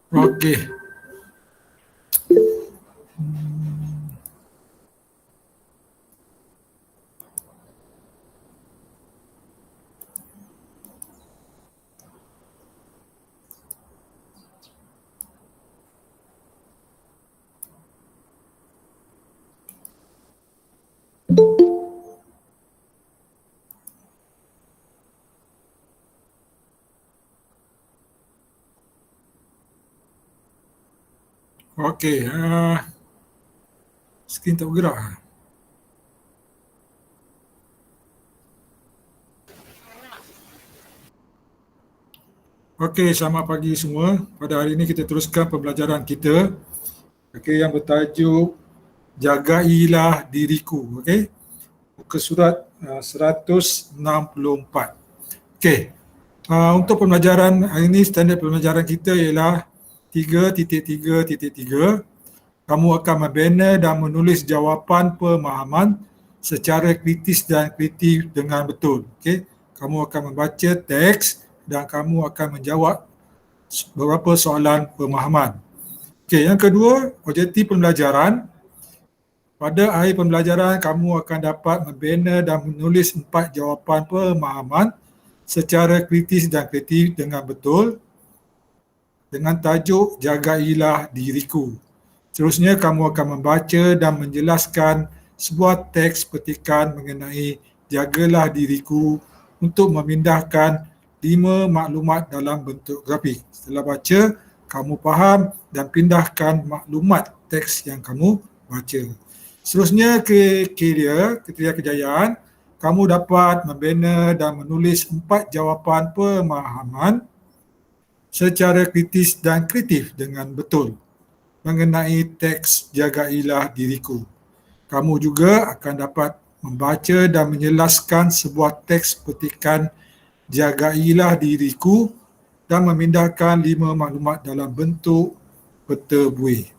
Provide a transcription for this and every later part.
Okey. Okey, skrin tak bergerak. Okey, selamat pagi semua. Pada hari ini kita teruskan pembelajaran kita. Okey, yang bertajuk Jagailah Diriku. Okey, muka surat 164. Okey, untuk pembelajaran hari ini, standard pembelajaran kita ialah 3.3.3. Kamu akan membina dan menulis jawapan pemahaman secara kritis dan kreatif dengan betul. Okey, kamu akan membaca teks dan kamu akan menjawab beberapa soalan pemahaman. Okey, yang kedua, objektif pembelajaran. Pada akhir pembelajaran, kamu akan dapat membina dan menulis 4 jawapan pemahaman secara kritis dan kreatif dengan betul dengan tajuk Jagailah Diriku. Seterusnya, kamu akan membaca dan menjelaskan sebuah teks petikan mengenai Jagalah Diriku untuk memindahkan 5 maklumat dalam bentuk grafik. Setelah baca, kamu faham dan pindahkan maklumat teks yang kamu baca. Seterusnya, kriteria kejayaan, kamu dapat membina dan menulis 4 jawapan pemahaman secara kritis dan kreatif dengan betul mengenai teks Jagailah Diriku. Kamu juga akan dapat membaca dan menjelaskan sebuah teks petikan Jagailah Diriku dan memindahkan 5 maklumat dalam bentuk peta buih.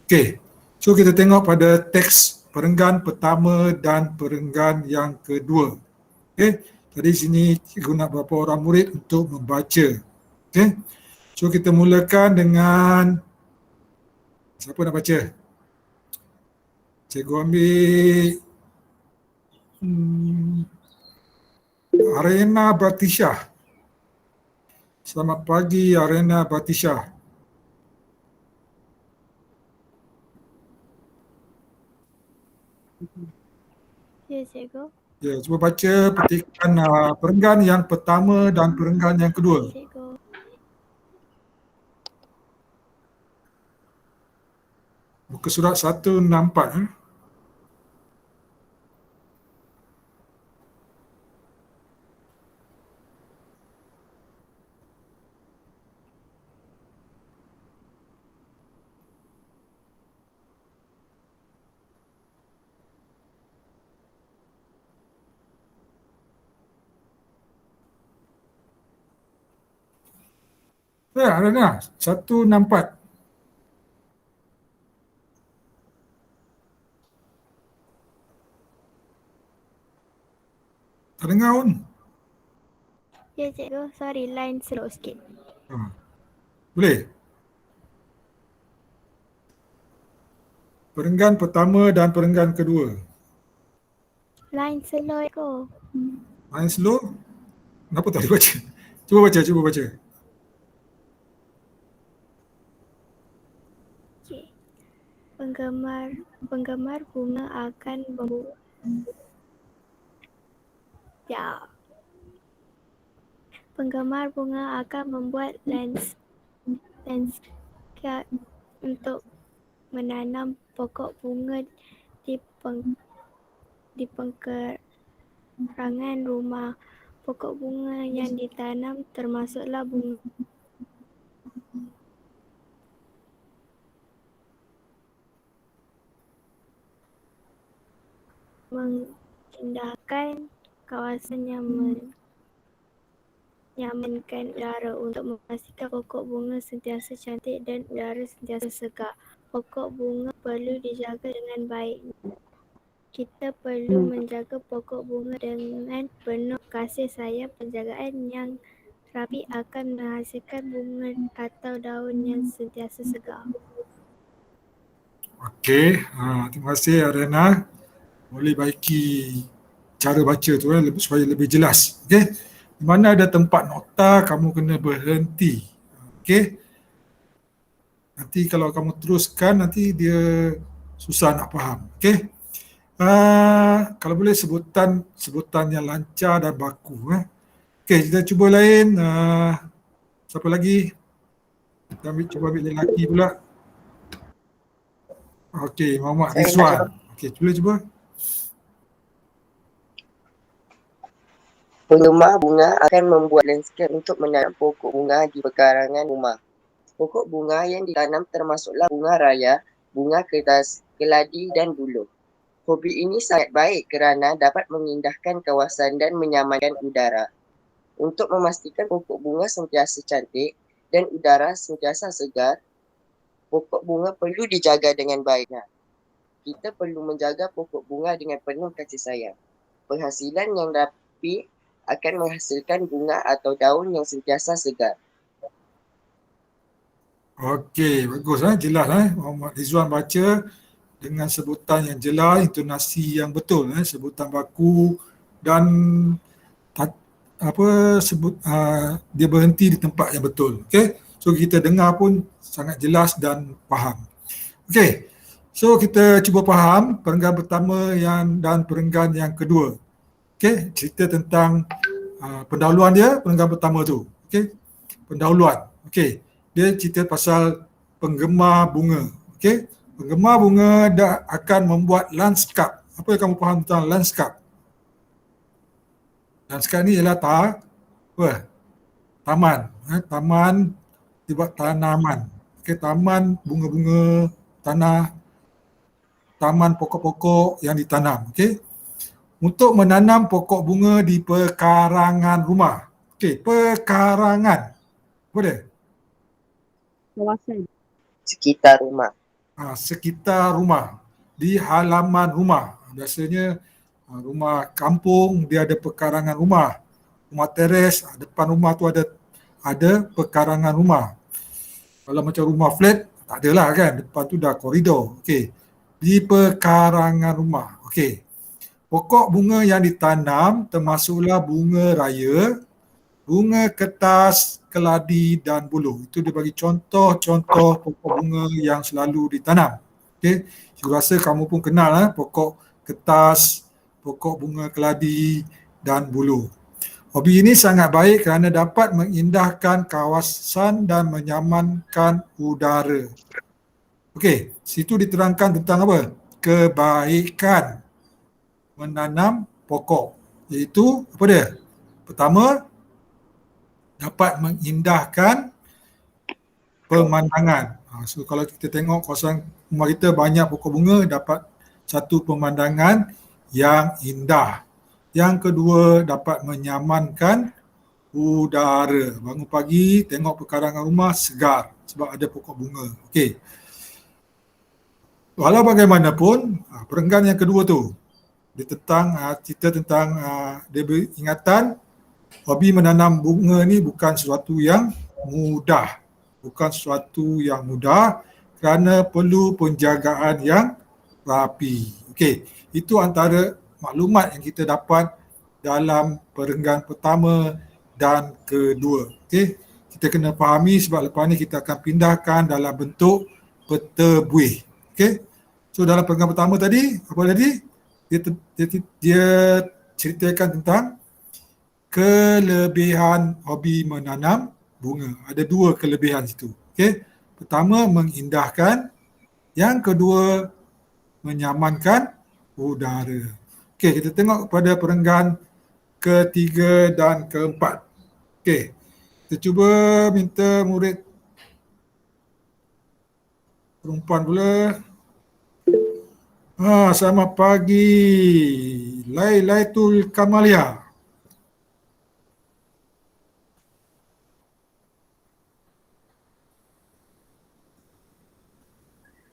Okey, so kita tengok pada teks perenggan pertama dan perenggan yang kedua. Okey, jadi sini cikgu nak beberapa orang murid untuk membaca. Okey, so kita mulakan dengan siapa nak baca? Cikgu ambil Arena Batisha. Selamat pagi Arena Batisha. Ya, cikgu. Ya, cuba baca petikan perenggan yang pertama dan perenggan yang kedua. Ya, cikgu. Muka surat 164. Ya, Arena 164. Tak dengar pun. Ya, cikgu. Sorry, line slow sikit. Boleh? Perenggan pertama dan perenggan kedua. Line slow, cikgu. Line slow? Kenapa tak boleh baca? Cuba baca. Okay. Penggemar bunga akan Penggemar bunga akan membuat landscape untuk menanam pokok bunga di pengkerangan rumah. Pokok bunga yang ditanam termasuklah bunga mengindahkan kawasan yang menyamankan udara untuk memastikan pokok bunga sentiasa cantik dan udara sentiasa segar. Pokok bunga perlu dijaga dengan baik. Kita perlu menjaga pokok bunga dengan penuh kasih sayang penjagaan yang rapi akan menghasilkan bunga atau daun yang sentiasa segar. Okey, terima kasih Arena. Boleh baiki cara baca tu supaya lebih jelas. Okey. Di mana ada tempat nota, kamu kena berhenti. Okey. Nanti kalau kamu teruskan, nanti dia susah nak faham. Okey. Kalau boleh sebutan yang lancar dan baku. Okey, kita cuba lain. Siapa lagi? Kita cuba ambil lelaki pula. Okey, Muhammad Saya Rizwan. nak Okey, cuba. Penggemar bunga akan membuat landscape untuk menanam pokok bunga di pekarangan rumah. Pokok bunga yang ditanam termasuklah bunga raya, bunga kertas, keladi dan buluh. Hobi ini sangat baik kerana dapat mengindahkan kawasan dan menyamankan udara. Untuk memastikan pokok bunga sentiasa cantik dan udara sentiasa segar, pokok bunga perlu dijaga dengan baik. Kita perlu menjaga pokok bunga dengan penuh kasih sayang. Penghasilan yang rapi akan menghasilkan bunga atau daun yang sentiasa segar. Okey, bagus jelas Muhammad Rizwan baca dengan sebutan yang jelas, intonasi yang betul sebutan baku dan dia berhenti di tempat yang betul. Okey. So kita dengar pun sangat jelas dan faham. Okey. So kita cuba faham perenggan pertama dan perenggan yang kedua. Okey, cerita tentang pendahuluan dia, perenggan pertama tu. Okey. Pendahuluan. Okey. Dia cerita pasal penggemar bunga. Okey. Penggemar bunga akan membuat landscape. Apa yang kamu faham tentang landscape? Landscape ni ialah taman. Taman dibuat tanaman. Okey, taman bunga-bunga, taman pokok-pokok yang ditanam. Okey. Untuk menanam pokok bunga di pekarangan rumah. Okey, pekarangan. Apa dia? Kawasan. Sekitar rumah. Sekitar rumah. Di halaman rumah. Biasanya rumah kampung dia ada pekarangan rumah. Rumah teres, depan rumah tu ada pekarangan rumah. Kalau macam rumah flat, tak adalah kan. Depan tu dah koridor. Okey. Di pekarangan rumah. Okey. Pokok bunga yang ditanam termasuklah bunga raya, bunga kertas, keladi dan buluh. Itu dia bagi contoh-contoh pokok bunga yang selalu ditanam. Okey. Saya rasa kamu pun kenal pokok kertas, pokok bunga keladi dan buluh. Hobi ini sangat baik kerana dapat mengindahkan kawasan dan menyamankan udara. Okey, situ diterangkan tentang apa? Kebaikan menanam pokok. Iaitu apa dia? Pertama, dapat mengindahkan pemandangan. So kalau kita tengok kawasan rumah kita banyak pokok bunga, dapat satu pemandangan yang indah. Yang kedua, dapat menyamankan udara. Bangun pagi, tengok pekarangan rumah segar sebab ada pokok bunga. Okey. Walau bagaimanapun, perenggan yang kedua tu, dia cerita tentang dia beri ingatan hobi menanam bunga ni bukan sesuatu yang mudah. Bukan sesuatu yang mudah kerana perlu penjagaan yang rapi. Okey, itu antara maklumat yang kita dapat dalam perenggan pertama dan kedua. Okey, kita kena fahami sebab lepas ni kita akan pindahkan dalam bentuk peta buih. Okey, so dalam perenggan pertama tadi, apa tadi? Dia ceritakan tentang kelebihan hobi menanam bunga. Ada dua kelebihan situ. Okey, pertama mengindahkan, yang kedua menyamankan udara. Okey, kita tengok pada perenggan ketiga dan keempat. Okey, kita cuba minta murid perempuan pula. Selamat pagi. Lailatul Kamalia.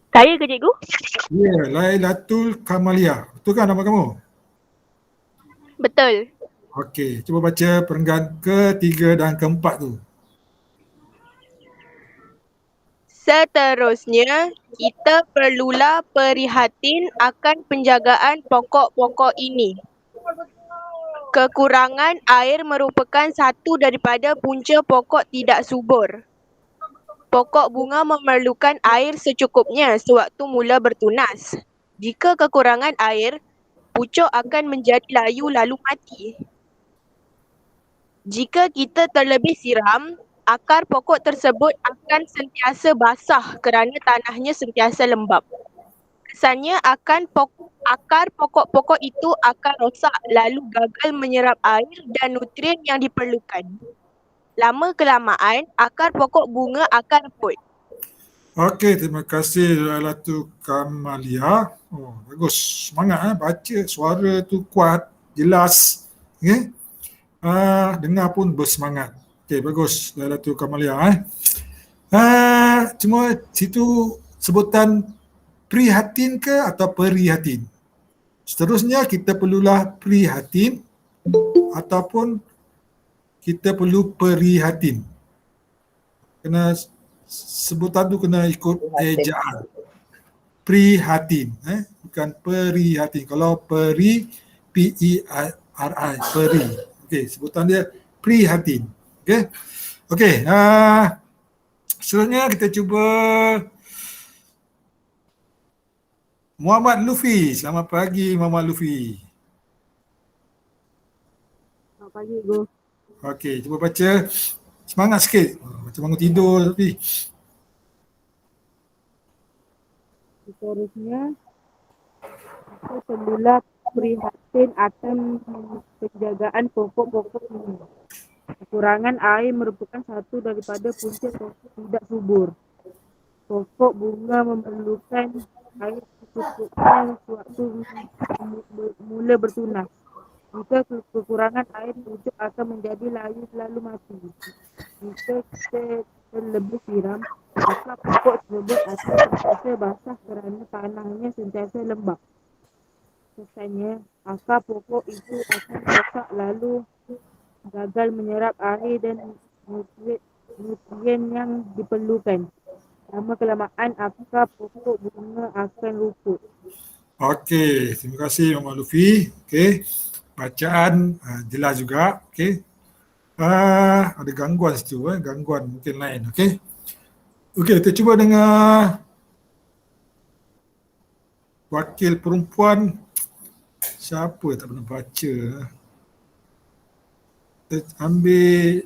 Saya ke cikgu? Ya, Lailatul Kamalia. Betul kan nama kamu? Betul. Okey, cuba baca perenggan ketiga dan keempat tu. Seterusnya, kita perlulah prihatin akan penjagaan pokok-pokok ini. Kekurangan air merupakan satu daripada punca pokok tidak subur. Pokok bunga memerlukan air secukupnya sewaktu mula bertunas. Jika kekurangan air, pucuk akan menjadi layu lalu mati. Jika kita terlebih siram, akar pokok tersebut akan sentiasa basah kerana tanahnya sentiasa lembap. Kesannya akar pokok-pokok itu akan rosak lalu gagal menyerap air dan nutrien yang diperlukan. Lama kelamaan, akar pokok bunga akan reput. Okey, terima kasih Lailatu Kamalia. Oh, bagus. Semangat baca, suara tu kuat, jelas. Okey. Dengar pun bersemangat. Okey, bagus Lailatu Kamalia. Cuma situ sebutan prihatin ke atau perihatin? Seterusnya kita perlulah prihatin ataupun kita perlu perihatin. Kena sebutan tu kena ikut ejaan. Prihatin, bukan perihatin. Kalau peri, P-E-R-I, peri. Okey, sebutan dia prihatin. Okey. Okey, seterusnya kita cuba Muhammad Lufi. Selamat pagi Muhammad Lufi. Selamat pagi, Go. Okey, cuba baca. Semangat sikit. Macam bangun tidur tapi. Seterusnya, kita perlulah prihatin akan penjagaan pokok-pokok ini. Kekurangan air merupakan satu daripada punca pokok tidak subur. Pokok bunga memerlukan air secukupnya sewaktu mula bertunas. Jika kekurangan air, pucuk akan menjadi layu lalu mati. Jika kita terlebih siram, maka pokok tersebut akan sentiasa basah kerana tanahnya sentiasa lembap. Kesannya, akar pokok itu akan rosak lalu gagal menyerap air dan nutrien yang diperlukan. Lama kelamaan, akar pokok bunga akan luput. Okey, terima kasih Muhammad Lufi. Okey, bacaan jelas juga. Okey, ada gangguan situ, gangguan mungkin lain. Okey, okey, kita cuba dengar wakil perempuan. Siapa tak pernah baca? Kita ambil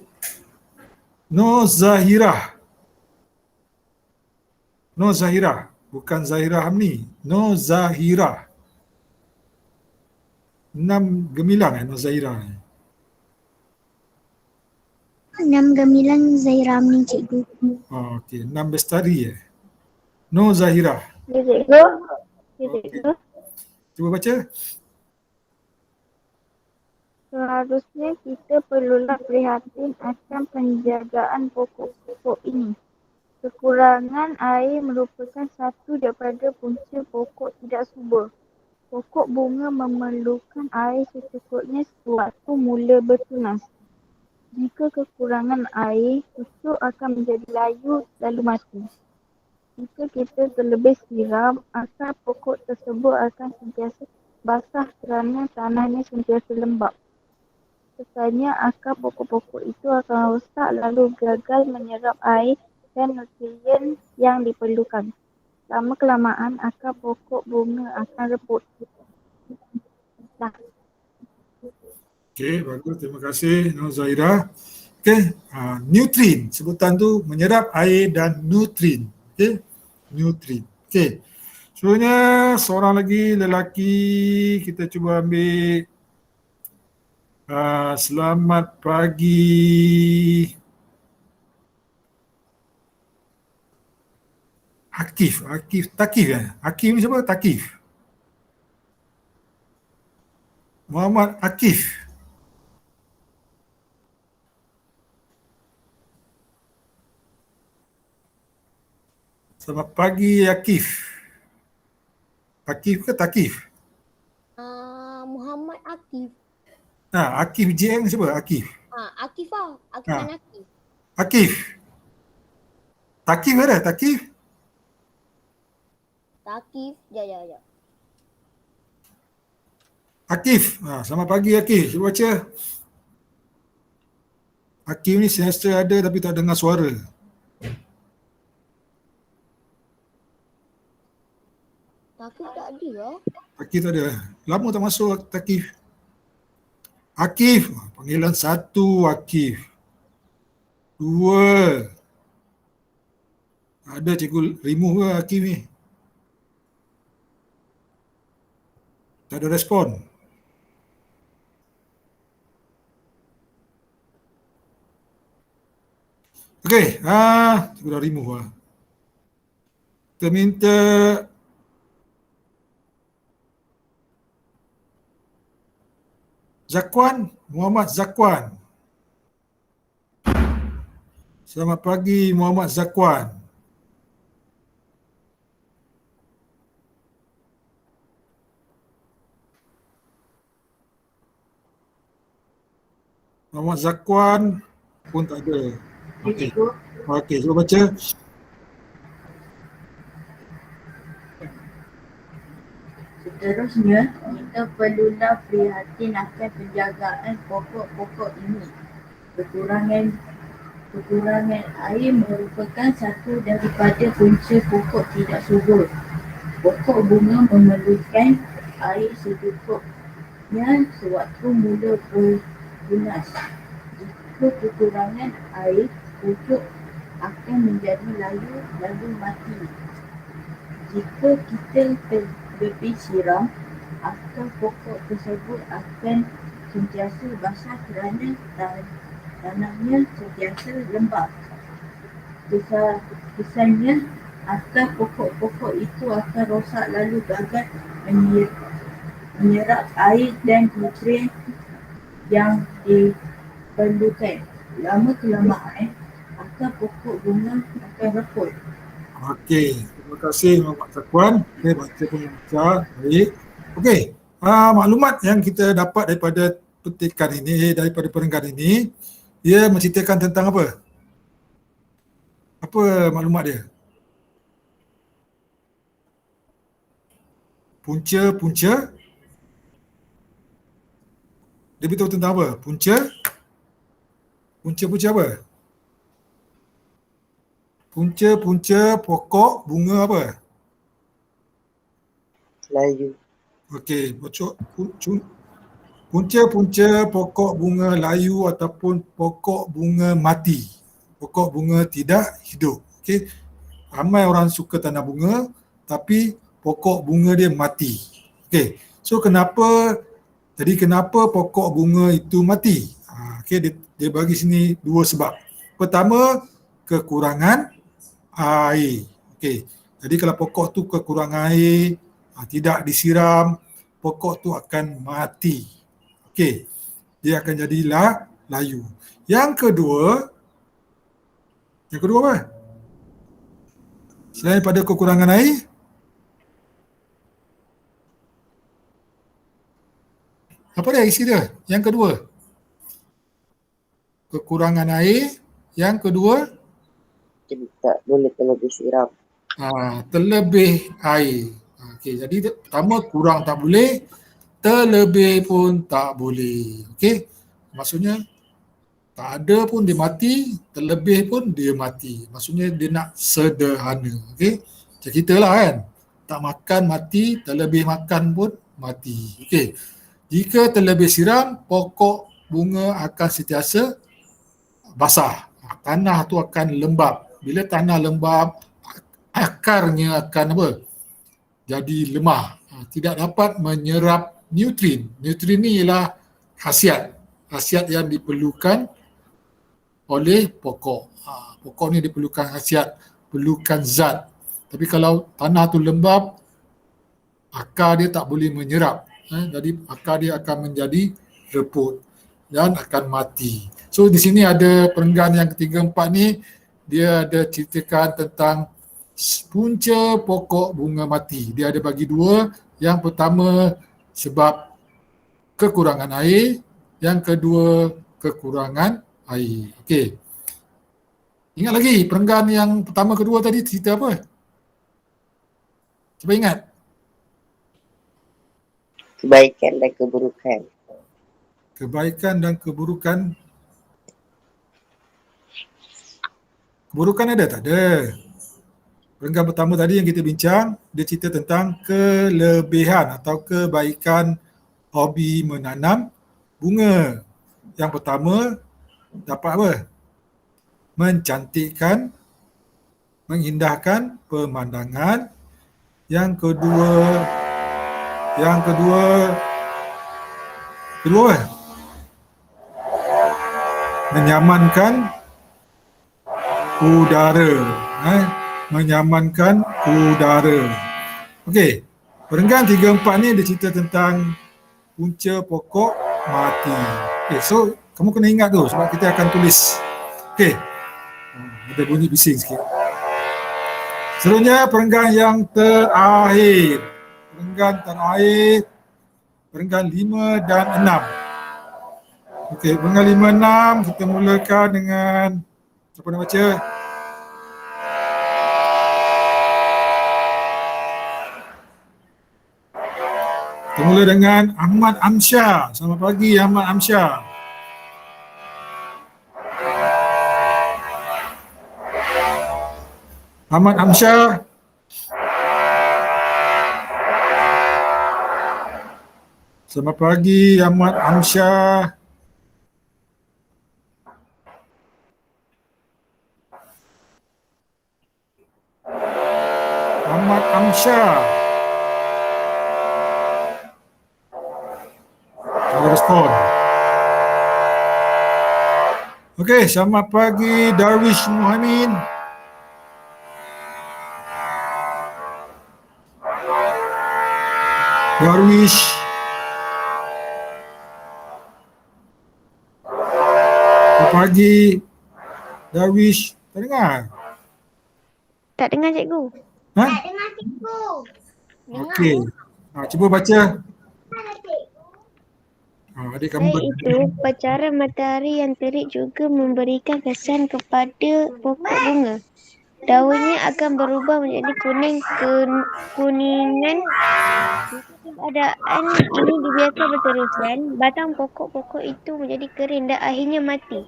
Nur Zahirah. Nur Zahirah, bukan Zahirah Hamni. Nur Zahirah. 6 gemilang Nur Zahirah ni. 6 gemilang Zahira Amni, cikgu. Okey, 6 bestari Nur Zahirah. Ya, cikgu. Ya, cikgu. Cuba baca. Seharusnya kita perlulah prihatin akan penjagaan pokok-pokok ini. Kekurangan air merupakan satu daripada punca pokok tidak subur. Pokok bunga memerlukan air secukupnya sewaktu mula bertunas. Jika kekurangan air, pucuk akan menjadi layu lalu mati. Jika kita terlebih siram, akar pokok tersebut akan sentiasa basah kerana tanahnya sentiasa lembap. Kesannya akar pokok-pokok itu akan rosak lalu gagal menyerap air dan nutrien yang diperlukan. Lama kelamaan akar pokok bunga akan reput. Okey, bagus. Terima kasih Nur Zahirah. Okey, nutrien. Sebutan tu menyerap air dan nutrien. Okey, nutrien. Okey. Seterusnya seorang lagi lelaki, kita cuba ambil. Selamat pagi Takif Hakim ni siapa? Takif Muhammad Akif. Selamat pagi Akif. Akif ke Takif? Muhammad Akif. Akif JM siapa? Akif. Akif lah. Akif Ha. dan Akif. Akif. Takif ada? Takif? Takif. Ya. Akif. Selamat pagi Akif. Cuba baca. Akif ni semester ada tapi tak dengar suara. Takif tak ada lah. Akif tak ada. Lama tak masuk Takif. Akif. Panggilan 1 Akif. 2. Ada cikgu remove ke Akif ni? Tak ada respon. Okey, cikgu dah remove lah. Kita minta Zakwan, Muhammad Zakwan. Selamat pagi Muhammad Zakwan. Muhammad Zakwan pun tak ada. Okey, cuba baca. Seterusnya, kita perlulah prihatin akan penjagaan pokok-pokok ini. Kekurangan air merupakan satu daripada punca pokok tidak subur. Pokok bunga memerlukan air secukupnya sewaktu mula bertunas. Jika kekurangan air, pucuk akan menjadi layu lalu mati. Jika kita terlebih siram, akar pokok tersebut akan sentiasa basah kerana tanahnya sentiasa lembab. Kesannya, akar pokok-pokok itu akan rosak lalu gagal menyerap air dan nutrien yang diperlukan. Lama-kelamaan, akar pokok bunga akan reput. Okey, terima kasih Muhammad Zakwan. Okey, baca pembaca. Baik. Okey, maklumat yang kita dapat daripada petikan ini, daripada perenggan ini, dia menceritakan tentang apa? Apa maklumat dia? Punca-punca. Dia beritahu tentang apa? Punca-punca apa? Punca-punca pokok bunga apa? Layu. Okey, punca-punca pokok bunga layu ataupun pokok bunga mati. Pokok bunga tidak hidup. Okey. Ramai orang suka tanam bunga tapi pokok bunga dia mati. Okey. So kenapa pokok bunga itu mati? Okey, dia bagi sini 2 sebab. Pertama, kekurangan air. Okey. Jadi kalau pokok tu kekurangan air, tidak disiram, pokok tu akan mati. Okey. Dia akan jadilah layu. Yang kedua apa? Selain pada kekurangan air, apa dia isi dia? Yang kedua, kekurangan air. Yang kedua, Tak boleh terlebih siram. terlebih air. Okey, jadi pertama kurang tak boleh, terlebih pun tak boleh. Okey, maksudnya tak ada pun dia mati, terlebih pun dia mati. Maksudnya dia nak sederhana. Okey, macam kita lah kan, tak makan mati, terlebih makan pun mati. Okey, jika terlebih siram, pokok bunga akan sentiasa basah. Tanah tu akan lembab. Bila tanah lembab, akarnya akan apa? Jadi lemah. Tidak dapat menyerap nutrien. Nutrien ni ialah khasiat. Khasiat yang diperlukan oleh pokok. Pokok ni diperlukan khasiat, perlukan zat. Tapi kalau tanah tu lembab, akar dia tak boleh menyerap. Jadi akar dia akan menjadi reput dan akan mati. So di sini ada perenggan yang ketiga empat ni, dia ada ceritakan tentang punca pokok bunga mati. Dia ada bagi 2. Yang pertama sebab kekurangan air, Yang kedua, kekurangan air. Okey. Ingat lagi perenggan yang pertama kedua tadi cerita apa? Cuba ingat. Kebaikan dan keburukan. Kebaikan dan keburukan. Keburukan ada tak? Ada. Perenggan pertama tadi yang kita bincang, dia cerita tentang kelebihan atau kebaikan hobi menanam bunga. Yang pertama, dapat apa? Mencantikkan, mengindahkan pemandangan. Yang kedua apa? Menyamankan udara. Menyamankan udara. Okey, perenggan 3-4 ni dia cerita tentang punca pokok mati. Okey, so kamu kena ingat tu sebab kita akan tulis. Okey, ada bunyi bising sikit. Seterusnya perenggan yang terakhir. Perenggan terakhir, perenggan 5 dan 6. Okey, perenggan 5, 6 kita mulakan dengan siapa nak baca? Kita mula dengan Ahmad Amsyah. Selamat pagi Ahmad Amsyah. Ahmad Amsyah. Selamat pagi Ahmad Amsyah. Ahmad Amsyah. Respon. Okey, selamat pagi Darwish Muhammad. Darwish. Selamat pagi Darwish. Tak dengar? Tak dengar cikgu. Ha? Tak dengar cikgu. Okey. Cuba baca. Adik kamu Selain itu, pancaran matahari yang terik juga memberikan kesan kepada pokok bunga. Daunnya akan berubah menjadi kuningan. Keadaan ini dibiarkan berterusan, batang pokok-pokok itu menjadi kering dan akhirnya mati.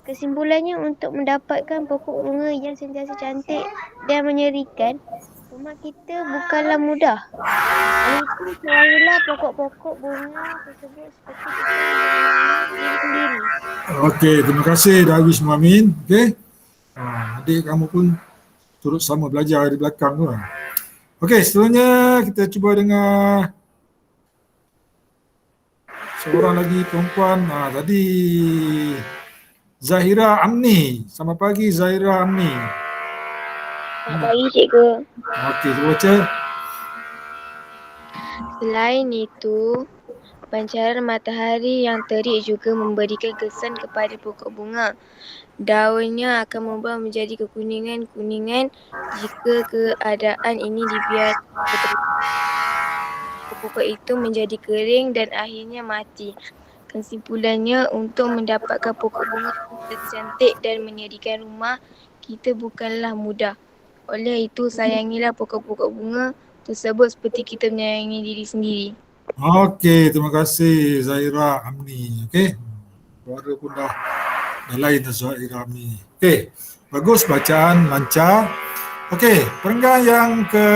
Kesimpulannya, untuk mendapatkan pokok bunga yang sentiasa cantik dan menyerikan, rumah kita bukanlah mudah. Oleh itu, sayangilah pokok-pokok bunga tersebut seperti kita menyayangi diri sendiri. Okey, terima kasih Darwish Muhammad. Okey. Adik kamu pun turut sama belajar di belakang tu. Okey, seterusnya kita cuba dengar seorang lagi perempuan. Tadi Zahira Amni. Selamat pagi Zahira Amni. Selamat pagi cikgu. Okey, cuba baca. Selain itu, pancaran matahari yang terik juga memberikan kesan kepada pokok bunga. Daunnya akan berubah menjadi kekuningan-kuningan jika keadaan ini dibiarkan berterusan. Pokok itu menjadi kering dan akhirnya mati. Kesimpulannya, untuk mendapatkan pokok bunga yang cantik dan menyerikan rumah kita bukanlah mudah. Oleh itu, sayangilah pokok-pokok bunga tersebut seperti kita menyayangi diri sendiri. Okey, terima kasih Zahira Amni. Okey. Suara pun dah lain dah Zahira Amni. Okey. Bagus, bacaan lancar. Okey, perenggan yang ke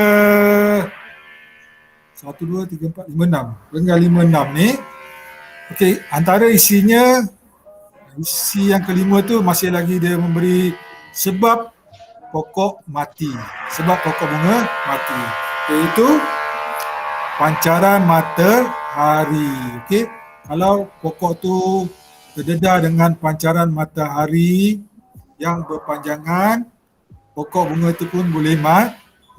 1, 2, 3, 4, 5, 6. Perenggan 5, 6 ni. Okey, antara isi yang kelima tu masih lagi dia memberi sebab pokok mati. Sebab pokok bunga mati. Iaitu pancaran matahari. Okey, kalau pokok tu terdedah dengan pancaran matahari yang berpanjangan, pokok bunga itu pun boleh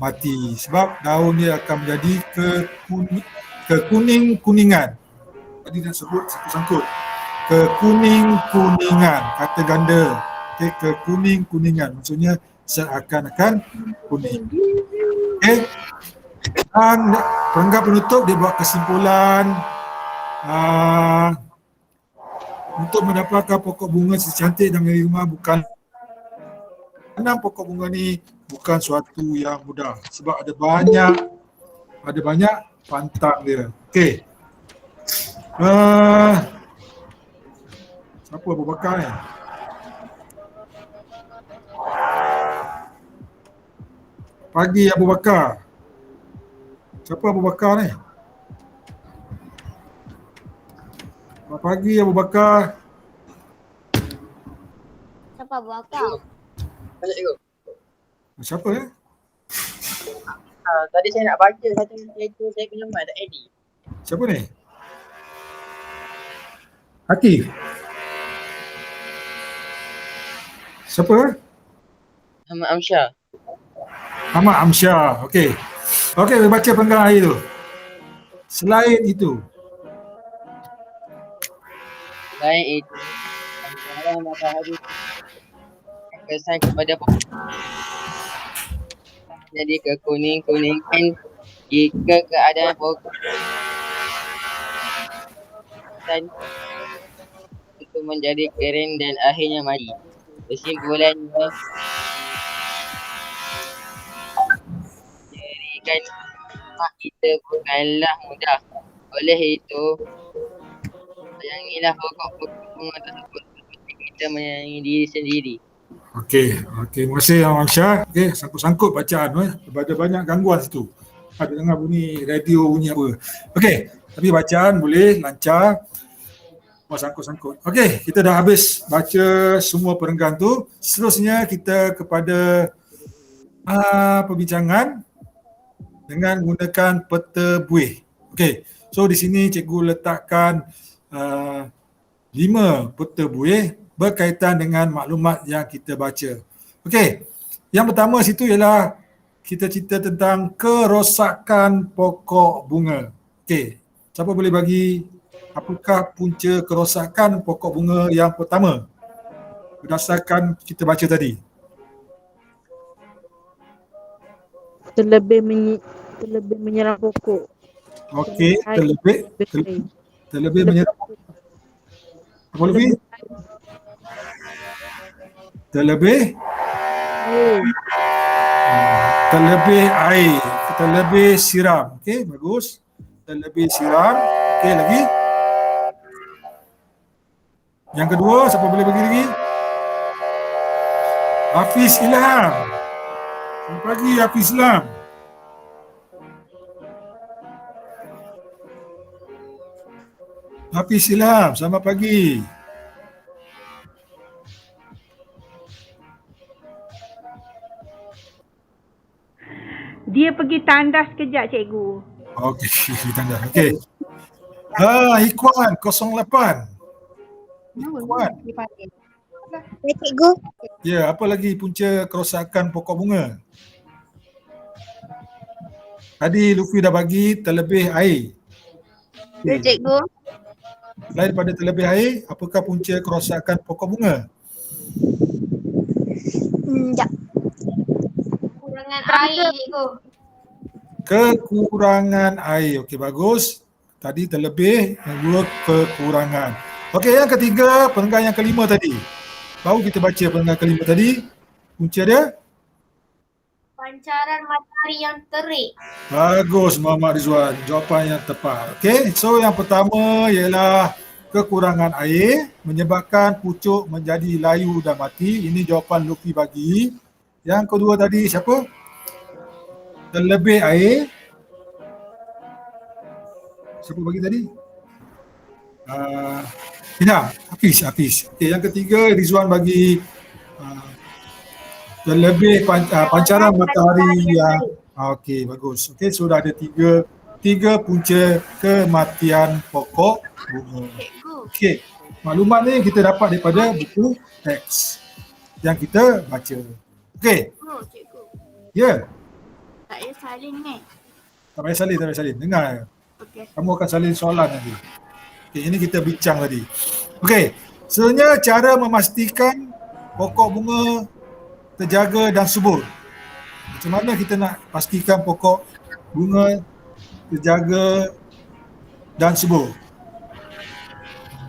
mati sebab daun dia akan menjadi kekuning-kuningan. Tadi nak sebut sangkut. Kekuning-kuningan, kata ganda. Okey, kekuning-kuningan maksudnya seakan-akan kuning. Okey. Dan perenggan penutup dia buat kesimpulan untuk mendapatkan pokok bunga secantik dan mewah rumah bukan tanam pokok bunga ni bukan suatu yang mudah sebab ada banyak pantang dia. Okey. Siapa Abu Bakar ni? Pagi Abu Bakar. Siapa Abu Bakar ni? Selamat pagi Abu Bakar. Siapa bakar? Banyak cikgu. Siapa ya? Tadi saya nak baca satu cerita saya pinjaman tak edit. Siapa ni? Akif. Siapa? Ahmad Amsyar. Ahmad Amsyar. Okey. Okey, baca penggal air tu. Selain itu, Selain itu, pancaran matahari kesan kepada pokok jadi kekuning-kuningan jika keadaan pokok dan itu menjadi kering dan akhirnya mati. Kesimpulannya, jadikan mak kita bukanlah mudah. Oleh itu, sayangilah pokok-pokok bunga tersebut seperti kita menyayangi diri sendiri. okey, terima kasih Ahmad Amsyar. Okey, sangkut-sangkut bacaan ada banyak gangguan situ. Ada dengar bunyi radio bunyi apa. Okey, tapi bacaan boleh lancar. Sangkut-sangkut. Okey, kita dah habis baca semua perenggan tu. Seterusnya kita kepada perbincangan dengan menggunakan peta buih. Okey, so di sini cikgu letakkan 5 peta buih berkaitan dengan maklumat yang kita baca. Okey, yang pertama situ ialah kita cerita tentang kerosakan pokok bunga. Okey, siapa boleh bagi apakah punca kerosakan pokok bunga yang pertama berdasarkan kita baca tadi? Terlebih menyerang pokok. Okey, terlebih menyerang. Apa lebih? Terlebih air, terlebih siram. Okey, bagus. Terlebih siram. Okey, lagi. Yang kedua, siapa boleh bagi lagi? Hafiz Ilham. Selamat pagi Hafiz Ilham. Hafiz Ilham, selamat pagi. Dia pergi tandas sekejap, cikgu. Okey, tanda. Okey. Ikhwan 08. Ikhwan. Ya, cikgu. Ya, apa lagi punca kerosakan pokok bunga? Tadi Luffy dah bagi terlebih air. Ya, cikgu. Selain daripada terlebih air, apakah punca kerosakan pokok bunga? Sekejap. Kurangan air, cikgu. Kekurangan air. Okey, bagus. Tadi terlebih, yang dua kekurangan. Okey, yang ketiga, perenggan yang kelima tadi. Baru kita baca perenggan kelima tadi. Punca dia? Pancaran matahari yang terik. Bagus Muhammad Rizwan. Jawapan yang tepat. Okey, so yang pertama ialah kekurangan air menyebabkan pucuk menjadi layu dan mati. Ini jawapan Luffy bagi. Yang kedua tadi siapa? Terlebih air. Siapa bagi tadi? Hafiz. Okey, yang ketiga Rizwan bagi terlebih pancaran matahari yang okey, bagus. Okey, sudah ada tiga punca kematian pokok bunga. Okey, maklumat ni kita dapat daripada buku teks yang kita baca. Okey. Cikgu. Ya. Tak payah salin ni. Tak payah salin. Dengar. Okey. Kamu akan salin soalan nanti. Okey, ini kita bincang tadi. Okey, sebenarnya cara memastikan pokok bunga terjaga dan subur. Macam mana kita nak pastikan pokok bunga terjaga dan subur?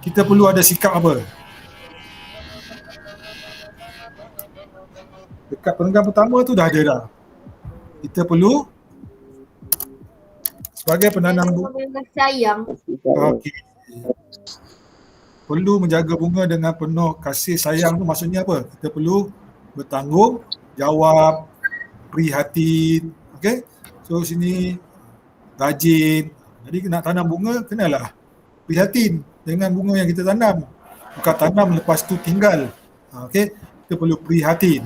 kita perlu ada sikap apa? Dekat perenggan pertama tu dah ada dah. Kita perlu sebagai penanam bunga, Sayang. okey, perlu menjaga bunga dengan penuh kasih sayang tu maksudnya apa? Kita perlu bertanggungjawab, prihatin, okey. So sini rajin. Jadi nak tanam bunga kenalah prihatin dengan bunga yang kita tanam. Bukan tanam lepas tu tinggal. Okey, kita perlu prihatin.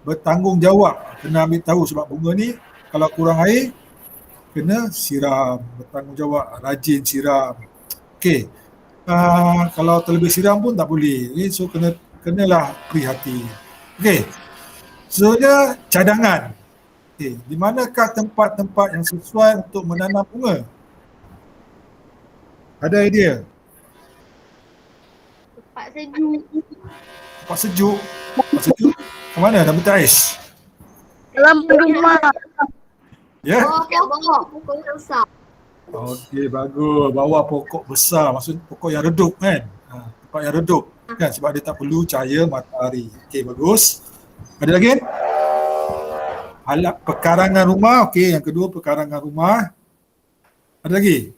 Bertanggungjawab, kena ambil tahu sebab bunga ni kalau kurang air kena siram, bertanggungjawab, rajin siram. Okey. Kalau terlebih siram pun tak boleh. So kenalah prihatin. Okey. Seterusnya cadangan. Okey, di manakah tempat-tempat yang sesuai untuk menanam bunga? Ada idea? Tempat sejuk. Tempat sejuk. Tempat sejuk. Ke mana? Dalam ais. Dalam rumah. Ya? Bawah pokok besar. Okey, bagus. Bawah pokok besar. Maksud pokok yang redup kan? Tempat yang redup kan? Sebab dia tak perlu cahaya matahari. Okey, bagus. Ada lagi? Alat pekarangan rumah. Okey, yang kedua pekarangan rumah. Ada lagi?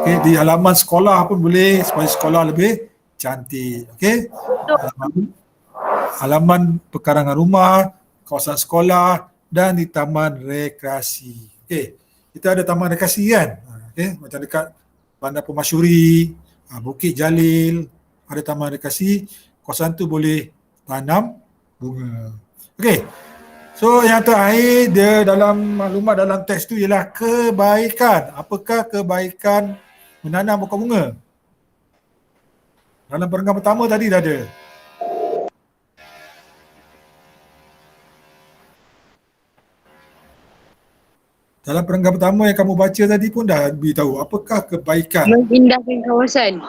Okey, di halaman sekolah pun boleh supaya sekolah lebih cantik. Okey? Halaman pekarangan rumah, kawasan sekolah dan di taman rekreasi. Okey, kita ada taman rekreasi kan? Okey, macam dekat Bandar Permasyuri, Bukit Jalil, ada taman rekreasi. Kawasan tu boleh tanam bunga. Okey. So yang terakhir dia dalam maklumat dalam teks tu ialah kebaikan. Apakah kebaikan menanam pokok bunga? Dalam perenggan pertama tadi dah ada. Dalam perenggan pertama yang kamu baca tadi pun dah beritahu apakah kebaikan. Mengindahkan kawasan.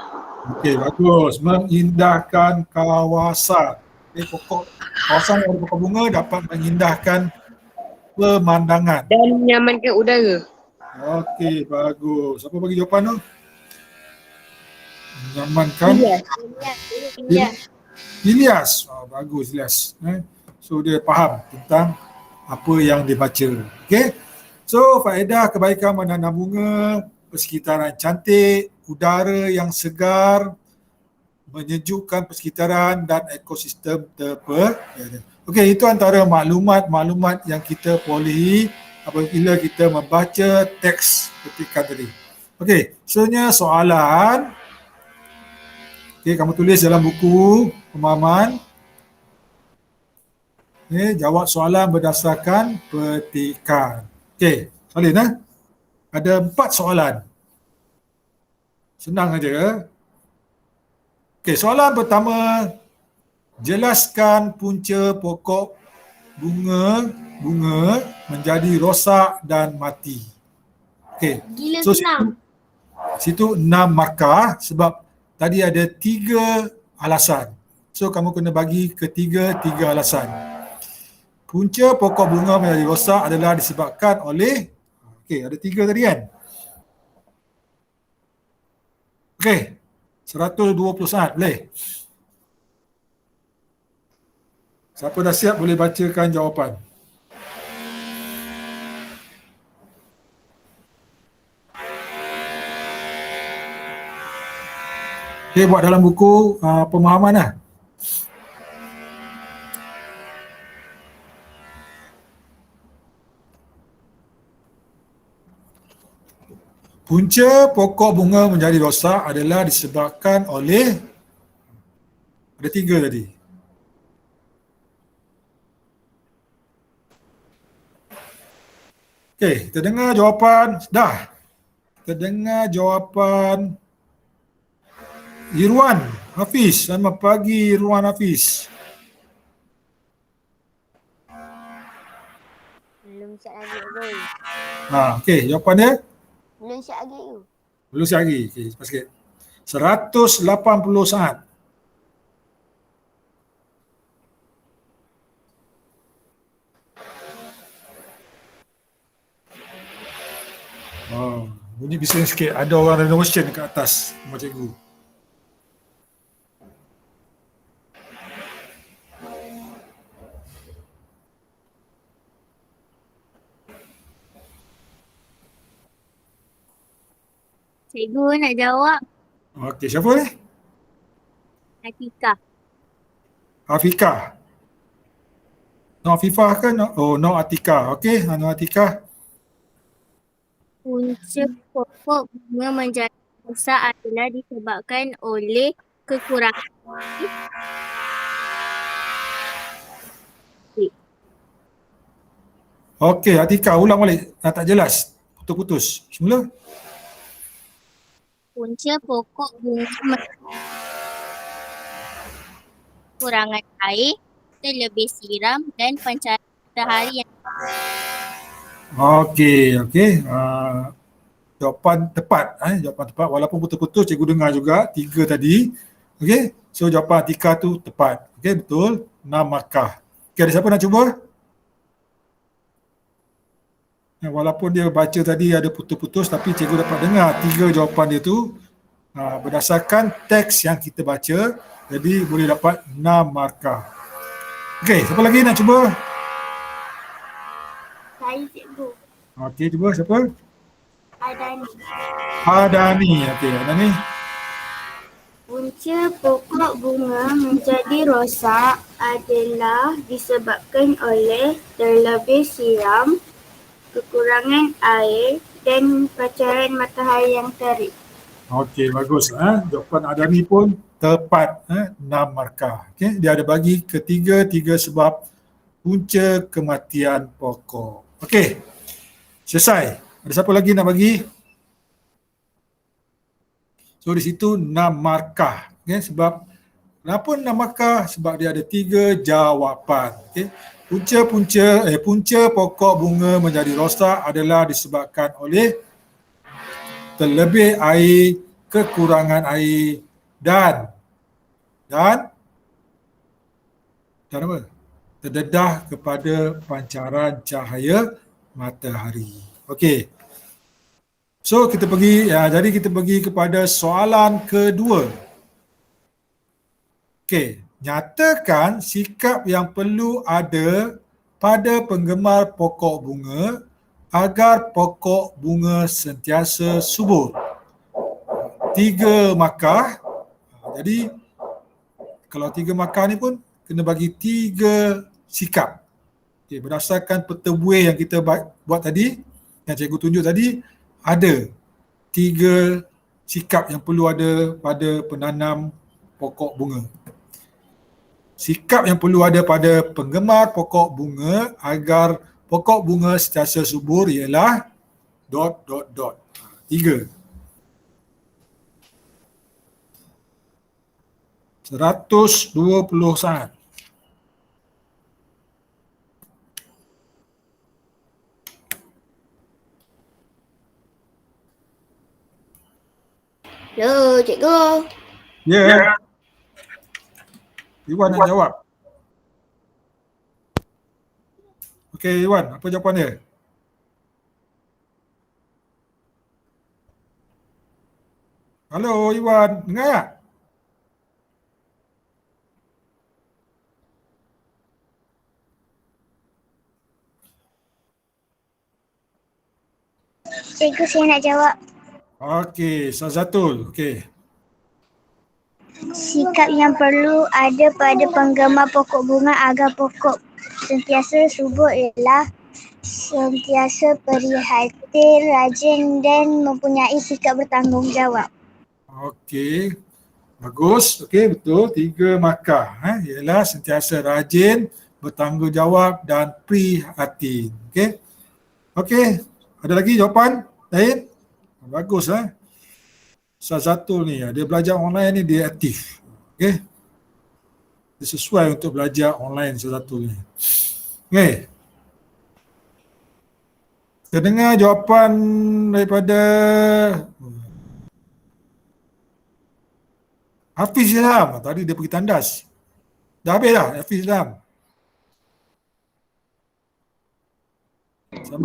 Okey, bagus. Mengindahkan kawasan. Kawasan yang ada pokok bunga dapat mengindahkan pemandangan. Dan menyamankan udara. Okey, bagus. Siapa bagi jawapan tu? Menyamankan. Ilyas. Bagus Ilyas. So dia faham tentang apa yang dia baca. Okey. So faedah kebaikan menanam bunga, persekitaran cantik, udara yang segar, menyejukkan persekitaran dan ekosistem terpelihara. Okey, itu antara maklumat-maklumat yang kita perolehi apabila kita membaca teks petikan tadi. Okey, seterusnya soalan. Okey, kamu tulis dalam buku pemahaman. Okey, jawab soalan berdasarkan petikan. Okey, Salin ada 4 soalan. Senang aja. Okey, soalan pertama, jelaskan punca pokok bunga menjadi rosak dan mati. Okey. Gila So senang. situ 6 markah sebab tadi ada 3 alasan. So kamu kena bagi ketiga 3 alasan. Punca pokok bunga menjadi rosak adalah disebabkan oleh, okey, ada 3 tadi kan? Okey, 120 saat boleh? Siapa dah siap boleh bacakan jawapan. Okey, buat dalam buku pemahaman lah. Punca pokok bunga menjadi rosak adalah disebabkan oleh, ada 3 tadi. Okey, kita dengar jawapan. Dah. Kita dengar jawapan Irwan Hafiz. Selamat pagi Irwan Hafiz. Belum siap lagi tu. Okey, jawapan dia? Belum siap lagi tu. Belum siap lagi. Okey, cepat sikit. 180 saat. Bunyi bising sikit. Ada orang renovation dekat atas rumah cikgu. Cikgu nak jawab. Okey, siapa ni? Atika. Afika. No Afifah ke? No Atika. Okey, no Atika. Punca pokok bunga menjadi rosak adalah disebabkan oleh kekurangan. Okey, Atika ulang balik. Tak jelas. Putus-putus. Semula. Punca pokok bunga kekurangan air, terlebih siram dan pancaran matahari yang Okey. Jawapan tepat. Jawapan tepat. Walaupun putus-putus, cikgu dengar juga 3 tadi. Okey. So jawapan Atika tu tepat. Okey, betul. 6 markah. Okey, ada siapa nak cuba? Walaupun dia baca tadi ada putus-putus, tapi cikgu dapat dengar 3 jawapan dia tu berdasarkan teks yang kita baca. Jadi boleh dapat 6 markah. Okey, siapa lagi nak cuba? saya cikgu. Okey, cuba siapa? Adani. Adani. Okey, Adani. Punca pokok bunga menjadi rosak adalah disebabkan oleh terlebih siram, kekurangan air dan pancaran matahari yang terik. Okey, bagus. Jawapan Adani pun tepat. 6 markah. Okey, dia ada bagi ketiga sebab punca kematian pokok. Okey, selesai. Ada siapa lagi nak bagi? So di situ 6 markah. Okay? Sebab kenapa 6 markah? Sebab dia ada 3 jawapan. Okay? Punca pokok bunga menjadi rosak adalah disebabkan oleh terlebih air, kekurangan air dan apa? Terdedah kepada pancaran cahaya matahari. Okey. So kita pergi kepada soalan kedua. Okey, nyatakan sikap yang perlu ada pada penggemar pokok bunga agar pokok bunga sentiasa subur. 3 markah. Jadi kalau 3 markah ni pun kena bagi 3 sikap. Okay, berdasarkan peta buih yang kita buat tadi, yang cikgu tunjuk tadi, ada 3 sikap yang perlu ada pada penanam pokok bunga. Sikap yang perlu ada pada penggemar pokok bunga agar pokok bunga sentiasa subur ialah ... 3. 120 saat. Hello, cikgu. Ya. Iwan nak jawab. Okey, Iwan, apa jawapan dia? Halo, Iwan, dengar tak? Cikgu, saya nak jawab. Okey, Sazatul. Okey. Sikap yang perlu ada pada penggemar pokok bunga agar pokok sentiasa subur ialah sentiasa prihatin, rajin dan mempunyai sikap bertanggungjawab. Okey. Bagus. Okey, betul. 3 markah. Ialah sentiasa rajin, bertanggungjawab dan prihatin. Okey. Okey. Ada lagi jawapan lain? Bagus. Salah satu ni, dia belajar online ni dia aktif. Okey. Dia sesuai untuk belajar online salah satu ni. Okey. Kita dengar jawapan daripada Hafiz Ilham. Tadi dia pergi tandas. Dah habis dah Hafiz Ilham?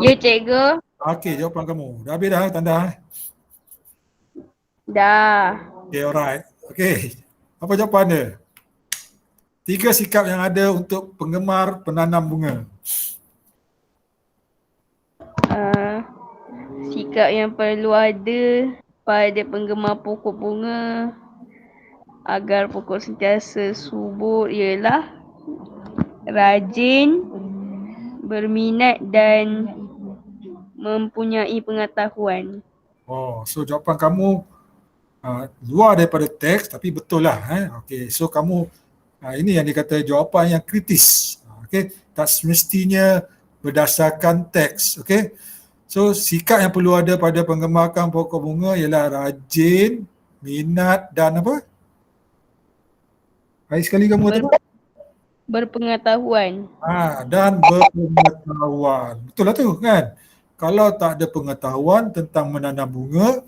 Ya, cikgu. Okey, jawapan kamu. Dah habis dah tandas? Dah. Okay, alright. Okay. Apa jawapan dia? 3 sikap yang ada untuk penggemar penanam bunga. Sikap yang perlu ada pada penggemar pokok bunga agar pokok sentiasa subur ialah rajin, berminat dan mempunyai pengetahuan. Oh, so jawapan kamu luar daripada teks tapi betul lah. Okay, so kamu ini yang dikata jawapan yang kritis. Okay, tak semestinya berdasarkan teks. Okay, so sikap yang perlu ada pada penggemarkan pokok bunga ialah rajin, minat dan apa? Hari sekali kamu kata apa? Berpengetahuan. Dan berpengetahuan. Betul lah tu kan? Kalau tak ada pengetahuan tentang menanam bunga,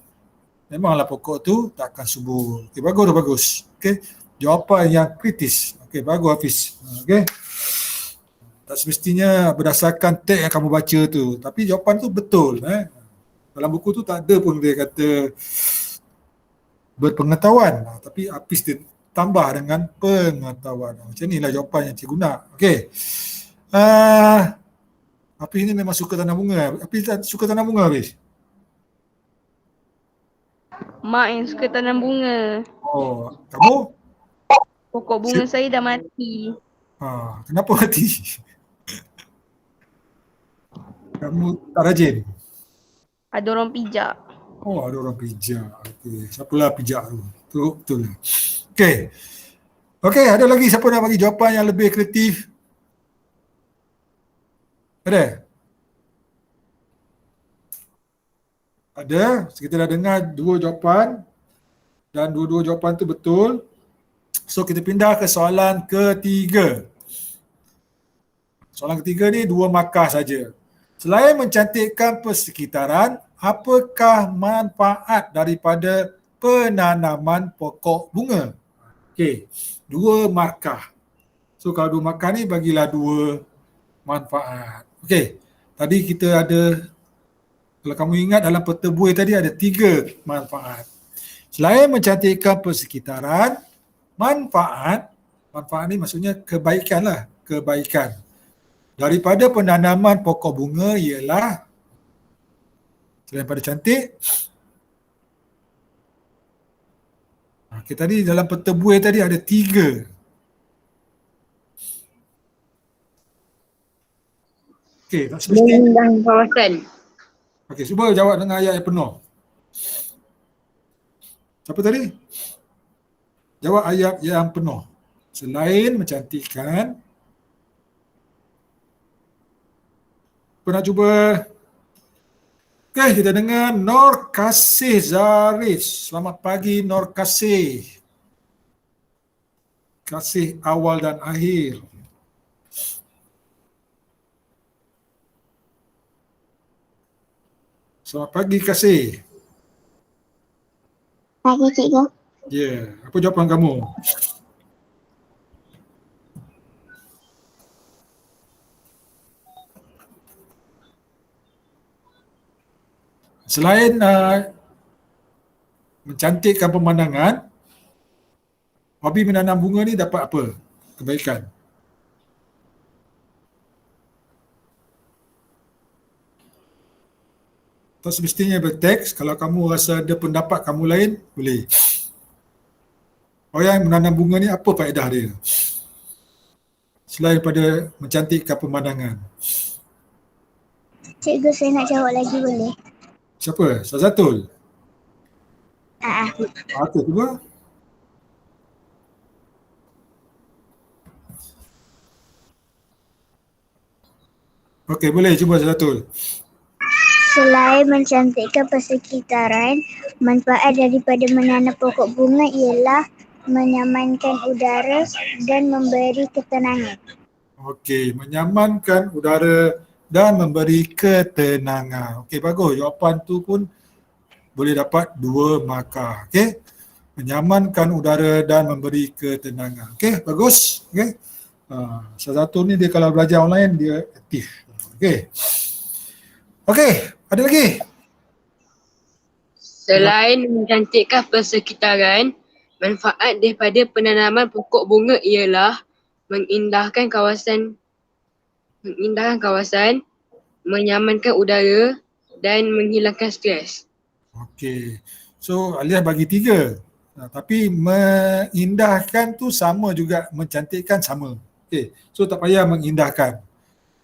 memanglah pokok tu tak akan subur. Okay, bagus. Okay, jawapan yang kritis. Okay, bagus Hafiz. Okay. Tak semestinya berdasarkan teks yang kamu baca tu. Tapi jawapan tu betul. Dalam buku tu tak ada pun dia kata berpengetahuan. Tapi Hafiz dia tambah dengan pengetahuan. Macam inilah jawapan yang cikgu nak. Okay. Hafiz ni memang suka tanam bunga. Hafiz tak suka tanam bunga Hafiz? Mak yang suka tanam bunga. Oh, kamu? Pokok bunga saya dah mati. Kenapa mati? Kamu tak rajin? Ada orang pijak. Oh, ada orang pijak. Okay. Siapalah pijak tu? Betul. Okay. Okay, ada lagi siapa nak bagi jawapan yang lebih kreatif? Ada? Ada. Kita dah dengar 2 jawapan dan dua-dua jawapan tu betul. So, kita pindah ke soalan ketiga. Soalan ketiga ni 2 markah saja. Selain mencantikkan persekitaran, apakah manfaat daripada penanaman pokok bunga? Okey, 2 markah. So kalau 2 markah ni bagilah 2 manfaat. Okey, tadi kita ada, kalau kamu ingat dalam peta buih tadi ada 3 manfaat. Selain mencantikkan persekitaran, manfaat ni maksudnya kebaikan lah, kebaikan. Daripada penanaman pokok bunga ialah, selain pada cantik, okay, tadi dalam peta buih tadi ada 3. Okey, tak semestinya. Mengundang kawasan. Okey, cuba jawab dengan ayat yang penuh. Siapa tadi? Jawab ayat yang penuh. Selain mencantikkan, apa nak cuba? Okey, kita dengar Nur Kasih Zaris. Selamat pagi Nur Kasih. Kasih awal dan akhir. Selamat pagi Kasih. Pagi cikgu. Ya, apa jawapan kamu? Selain mencantikkan pemandangan, hobi menanam bunga ni dapat apa? Kebaikan. Tak semestinya berteks. Kalau kamu rasa ada pendapat kamu lain, boleh. Orang yang menanam bunga ni apa faedah dia? Selain daripada mencantikkan pemandangan. Cikgu, saya nak jawab lagi boleh? Siapa? Sazatul? Okey, cuba. Okey, boleh cuba Sazatul. Selain mencantikkan persekitaran, manfaat daripada menanam pokok bunga ialah menyamankan udara dan memberi ketenangan. Okey, menyamankan udara dan memberi ketenangan. Okey, bagus. Jawapan tu pun boleh dapat 2 markah. Okey. Menyamankan udara dan memberi ketenangan. Okey, bagus. Okey. Salah satu ni dia kalau belajar online dia aktif. Okey. Okey, ada lagi? Selain mencantikkan persekitaran, manfaat daripada penanaman pokok bunga ialah mengindahkan kawasan, menyamankan udara dan menghilangkan stres. Okey. So Aliyah bagi 3. Tapi mengindahkan tu sama juga mencantikkan sama. Okey. So tak payah mengindahkan.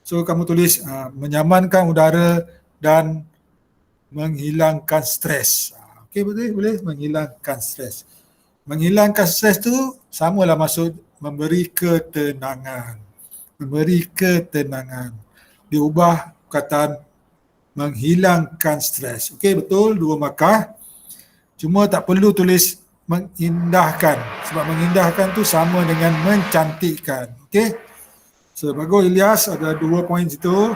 So kamu tulis menyamankan udara dan menghilangkan stres. Okey, betul, boleh menghilangkan stres. Menghilangkan stres tu samalah maksud memberi ketenangan. Memberi ketenangan. Diubah perkataan menghilangkan stres. Okey, betul, 2 markah. Cuma tak perlu tulis mengindahkan sebab mengindahkan tu sama dengan mencantikkan. Okey. So bagus Ilyas, ada 2 poin situ.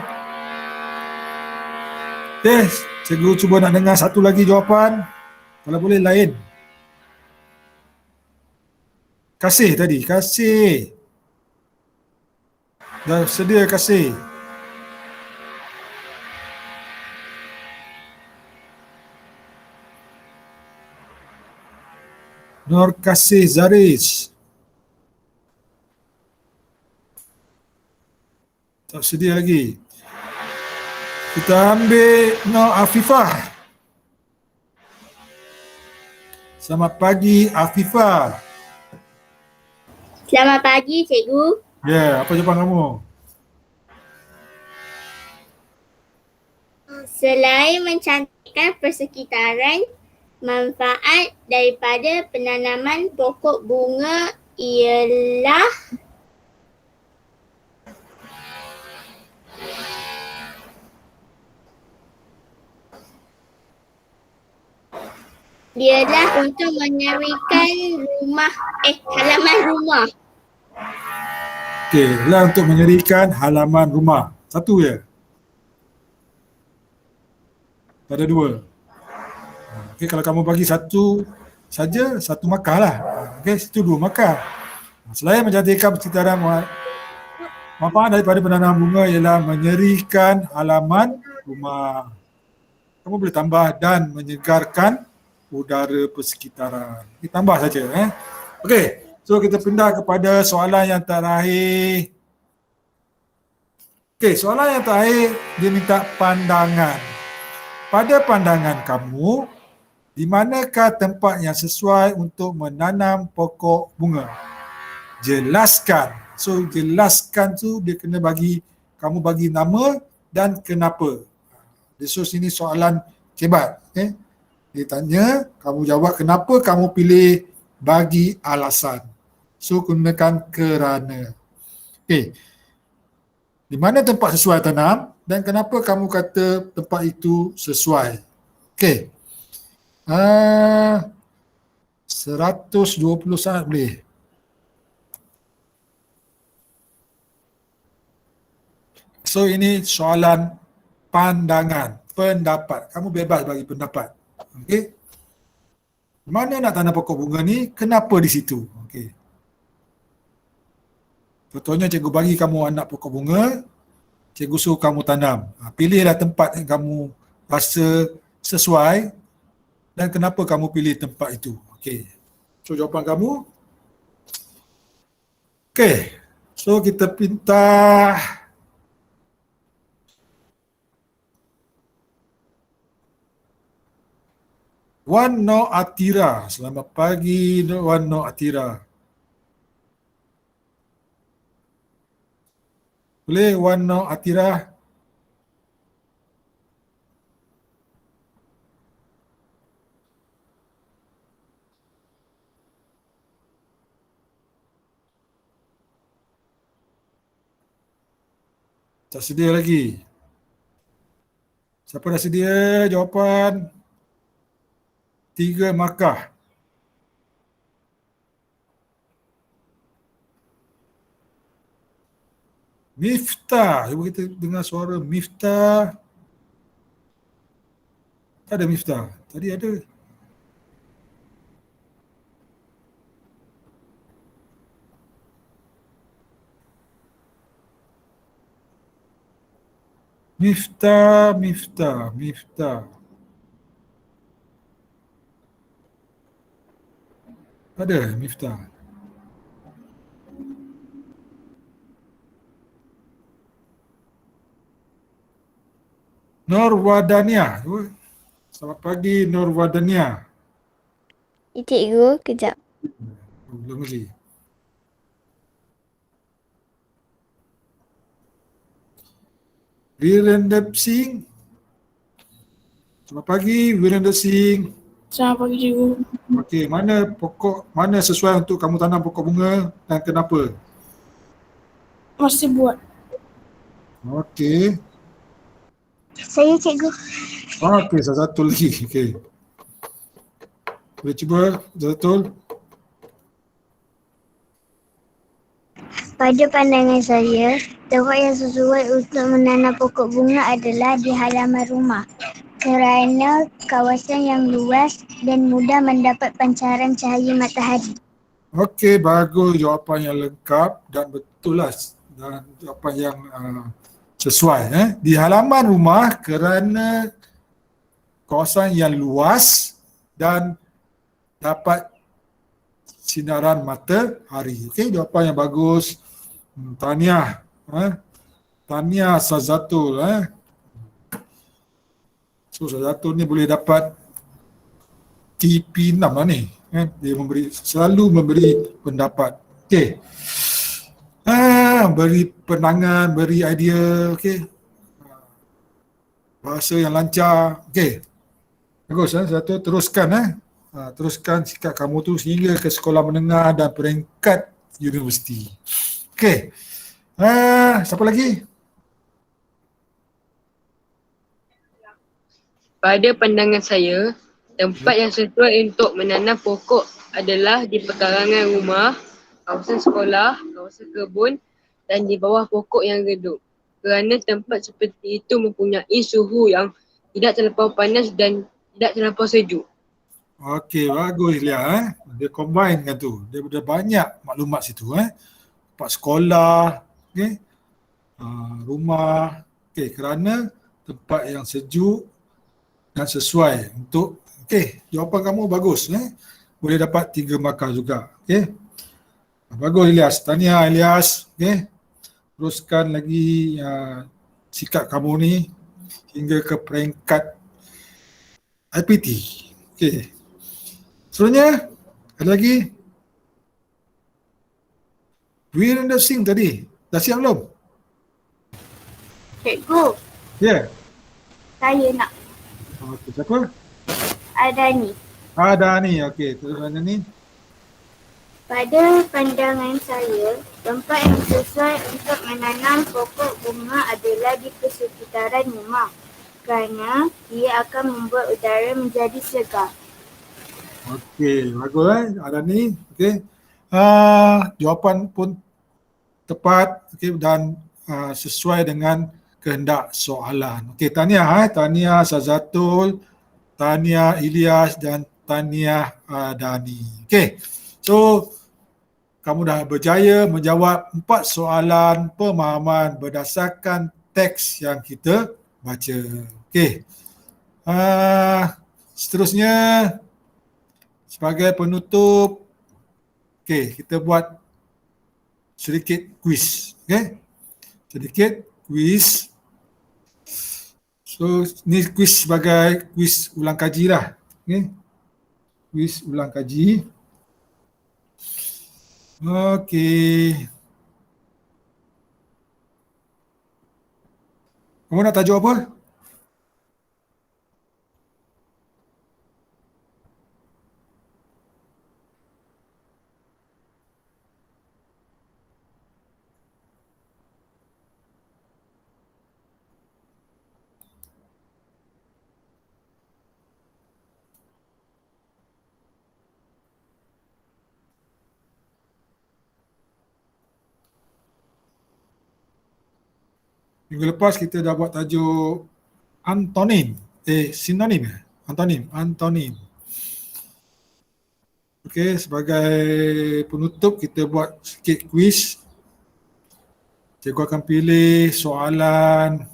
Okey, cikgu cuba nak dengar satu lagi jawapan. Kalau boleh lain. Kasih tadi, kasih. Dah sedia kasih. Nur Kasih Zaris. Tak sedia lagi. Kita ambil Nur Afifah. Selamat pagi Afifah. Selamat pagi, cikgu. Ya, apa jawapan kamu? Selain mencantikkan persekitaran, manfaat daripada penanaman pokok bunga ialah untuk menyerikan halaman rumah. Okey, lah untuk menyerikan halaman rumah. Satu je. Tak ada 2. Okey, kalau kamu bagi satu saja, 1 markah lah. Okey, situ 2 markah. Selain mencantikkan persekitaran, manfaat daripada penanaman bunga ialah menyerikan halaman rumah. Kamu boleh tambah dan menyegarkan udara persekitaran. Kita tambah saja. Okey, so kita pindah kepada soalan yang terakhir. Okey, soalan yang terakhir dia minta pandangan. Pada pandangan kamu, di manakah tempat yang sesuai untuk menanam pokok bunga? Jelaskan. So jelaskan tu dia kena kamu bagi nama dan kenapa. So sini soalan cebat. Dia tanya, kamu jawab kenapa kamu pilih, bagi alasan. So gunakan kerana. Okey. Di mana tempat sesuai tanam dan kenapa kamu kata tempat itu sesuai? Okey. 120 sangat boleh. So ini soalan pandangan, pendapat. Kamu bebas bagi pendapat. Okey. Mana nak tanam pokok bunga ni? Kenapa di situ? Okey. Contohnya cikgu bagi kamu anak pokok bunga, cikgu suruh kamu tanam. Pilihlah tempat yang kamu rasa sesuai dan kenapa kamu pilih tempat itu. Okey. So jawapan kamu. Okey. So kita pinta Wan No Atira. Selamat pagi Wan No Atira. Boleh Wan No Atira? Tak sedia lagi. Siapa dah sedia jawapan? 3 markah. Miftah. Cuba kita dengar suara Miftah. Tak ada Miftah. Tadi ada. Miftah. Ada Miftah. Norwadania. Selamat pagi Norwadania. Cikgu, kejap. Belum lagi. Virendra Singh. Selamat pagi Virendra Singh. Selamat pagi cikgu. Okey, mana sesuai untuk kamu tanam pokok bunga dan kenapa? Masih buat. Okey. Saya cikgu. Okey, satu lagi. Okey. Boleh cuba betul? Pada pandangan saya, tempat yang sesuai untuk menanam pokok bunga adalah di halaman rumah kerana kawasan yang luas dan mudah mendapat pancaran cahaya matahari. Okey, bagus, jawapan yang lengkap dan betul lah, dan jawapan yang sesuai. Di halaman rumah kerana kawasan yang luas dan dapat sinaran matahari. Okey, jawapan yang bagus. Tahniah. Tahniah Sazatul. So Sazatul ni boleh dapat TP6 lah ni. Dia selalu memberi pendapat. Okey. Beri penangan, beri idea. Okey. Bahasa yang lancar. Okey. Bagus. Satu teruskan. Teruskan sikap kamu tu sehingga ke sekolah menengah dan peringkat universiti. Okey. Siapa lagi? Pada pandangan saya, tempat yang sesuai untuk menanam pokok adalah di pekarangan rumah, kawasan sekolah, kawasan kebun dan di bawah pokok yang redup. Kerana tempat seperti itu mempunyai suhu yang tidak terlampau panas dan tidak terlampau sejuk. Okey, bagus Lia. Dia combine kan tu. Dia ada banyak maklumat situ. Tempat sekolah, okay? Rumah. Okey, kerana tempat yang sejuk dan sesuai untuk, okey, jawapan kamu bagus. Boleh dapat 3 markah juga. Okey. Bagus Ilyas. Tahniah Ilyas. Okey. Teruskan lagi sikap kamu ni hingga ke peringkat IPT. Okey. Seterusnya, ada lagi? Virendra Singh tadi. Dah siap belum? Cikgu, Ya. saya nak Okey, siapa? Adani. Ada ni. Okey, terus ada ni. Pada pandangan saya, tempat yang sesuai untuk menanam pokok bunga adalah di persekitaran rumah kerana ia akan membuat udara menjadi segar. Okey, bagus Ada ni. Okey. Jawapan pun tepat, okey, dan sesuai dengan kehendak soalan. Okey, tahniah tahniah Sazatul, tahniah Ilyas dan tahniah Dani. Okey. So kamu dah berjaya menjawab 4 soalan pemahaman berdasarkan teks yang kita baca. Okey. Seterusnya sebagai penutup, okey, kita buat sedikit kuis. Okey. Sedikit kuis. So, ni kuis sebagai kuis ulang kaji lah. Okey. Kuis ulang kaji. Okey. Kamu nak tajuk apa? Minggu lepas kita dah buat tajuk antonim. Sinonim. Antonim. Okey, sebagai penutup kita buat sikit kuis. Cikgu akan pilih soalan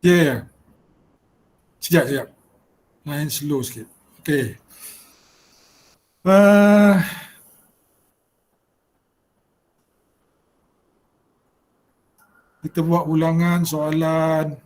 Ya. Sekejap. Main slow sikit. Okey. Kita buat ulangan soalan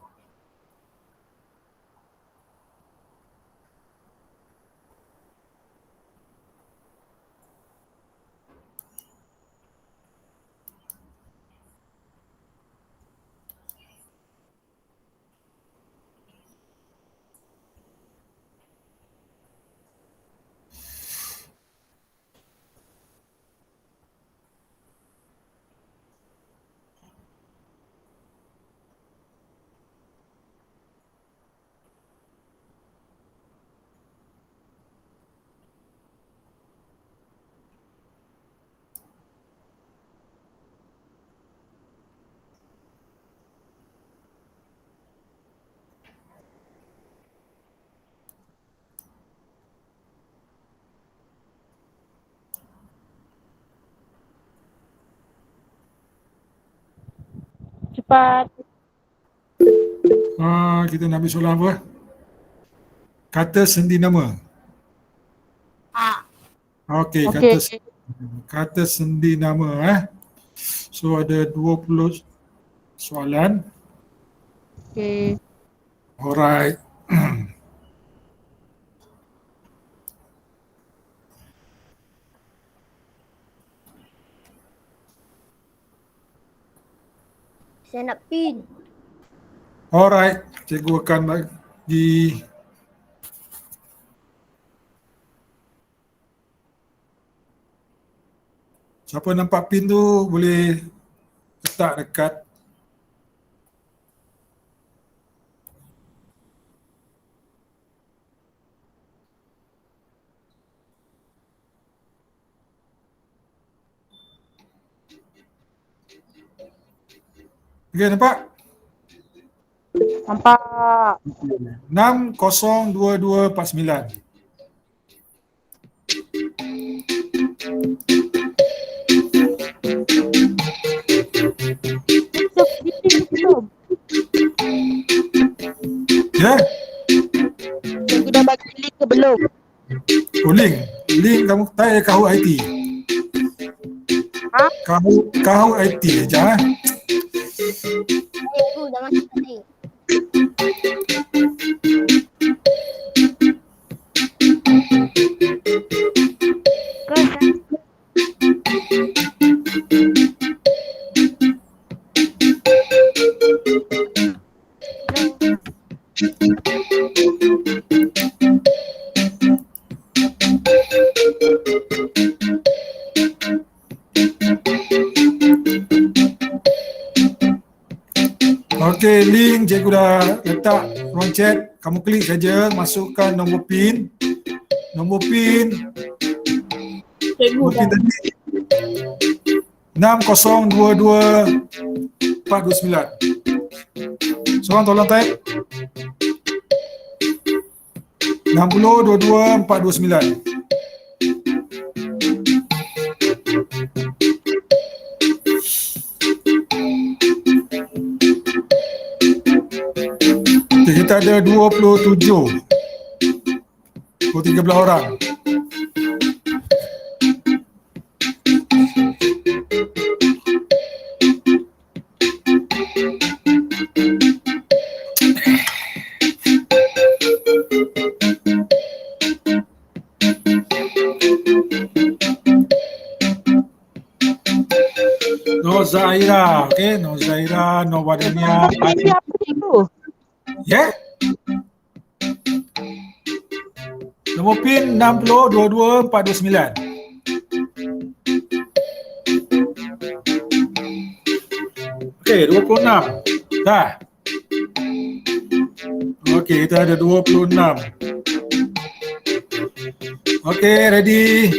Cepat. kita nak ambil soalan apa? Kata sendi nama. Okey, kata sendi nama So ada 20 soalan. Okey. Alright. Saya nak pin. Alright, cikgu akan bagi siapa nampak pin tu boleh letak dekat Okey, nampak? Nampak. 602249. Ya? Cikgu dah bagi link ke belum? Oh, link kamu tak Kahoot IT. Kahoot IT je. Cikgu dah masuk tadi. Okey, link cikgu dah letak ruang chat. Kamu klik saja, masukkan nombor PIN. Nombor PIN tadi 6022 429. Seorang tolong type 6022 429. Kita ada 27 orang. Nozaira, okey, Nozaira, Novadania. Ini apa cikgu? Ya? Nombor PIN 6022 429. Okey, 26. Dah. Okey, kita ada 26. Okey, ready.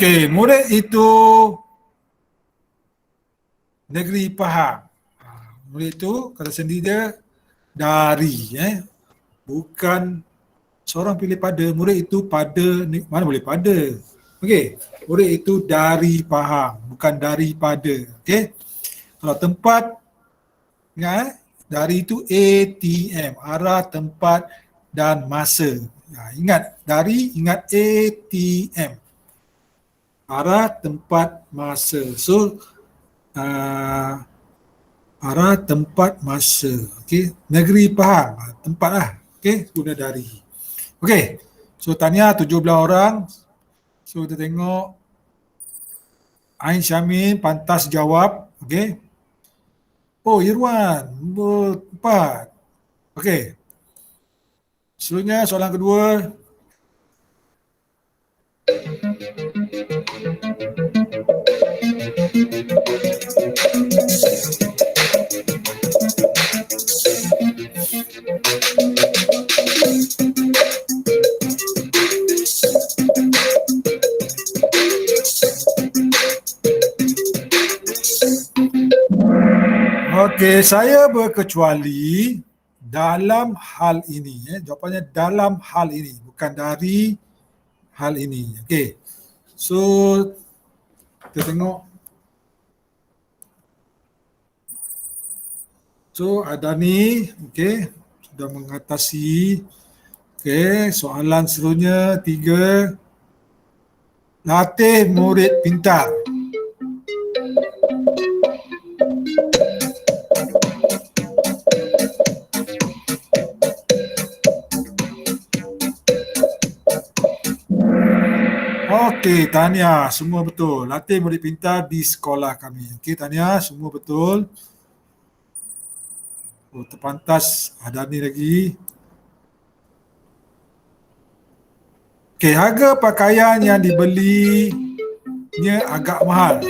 Okey, murid itu negeri Pahang. Murid itu kata sendiri dia dari, bukan seorang pilih pada. Murid itu pada, mana boleh pada. Okey, murid itu dari Pahang, bukan daripada. Okey, kalau tempat, ingat dari itu ATM, arah, tempat dan masa. Ingat dari, ingat ATM, arah, tempat, masa. So arah, tempat, masa. Okey, negeri Pahang, tempat lah. Okey, guna dari. Okey, so tahniah 17 orang. So kita tengok Ain Syamin pantas jawab. Okey. Oh, Irwan, 4. Okey. Selanjutnya soalan kedua. Okey, saya berkecuali dalam hal ini. Jawapannya dalam hal ini, bukan dari hal ini. Okey, so kita tengok. So Adani, okey, sudah mengatasi. Okey, soalan seterusnya 3. Latih murid pintar. Okey, tahniah, semua betul. Latih murid pintar di sekolah kami. Okey, tahniah, semua betul. Oh, terpantas Adani lagi. Okey, harga pakaian yang dibelinya agak mahal.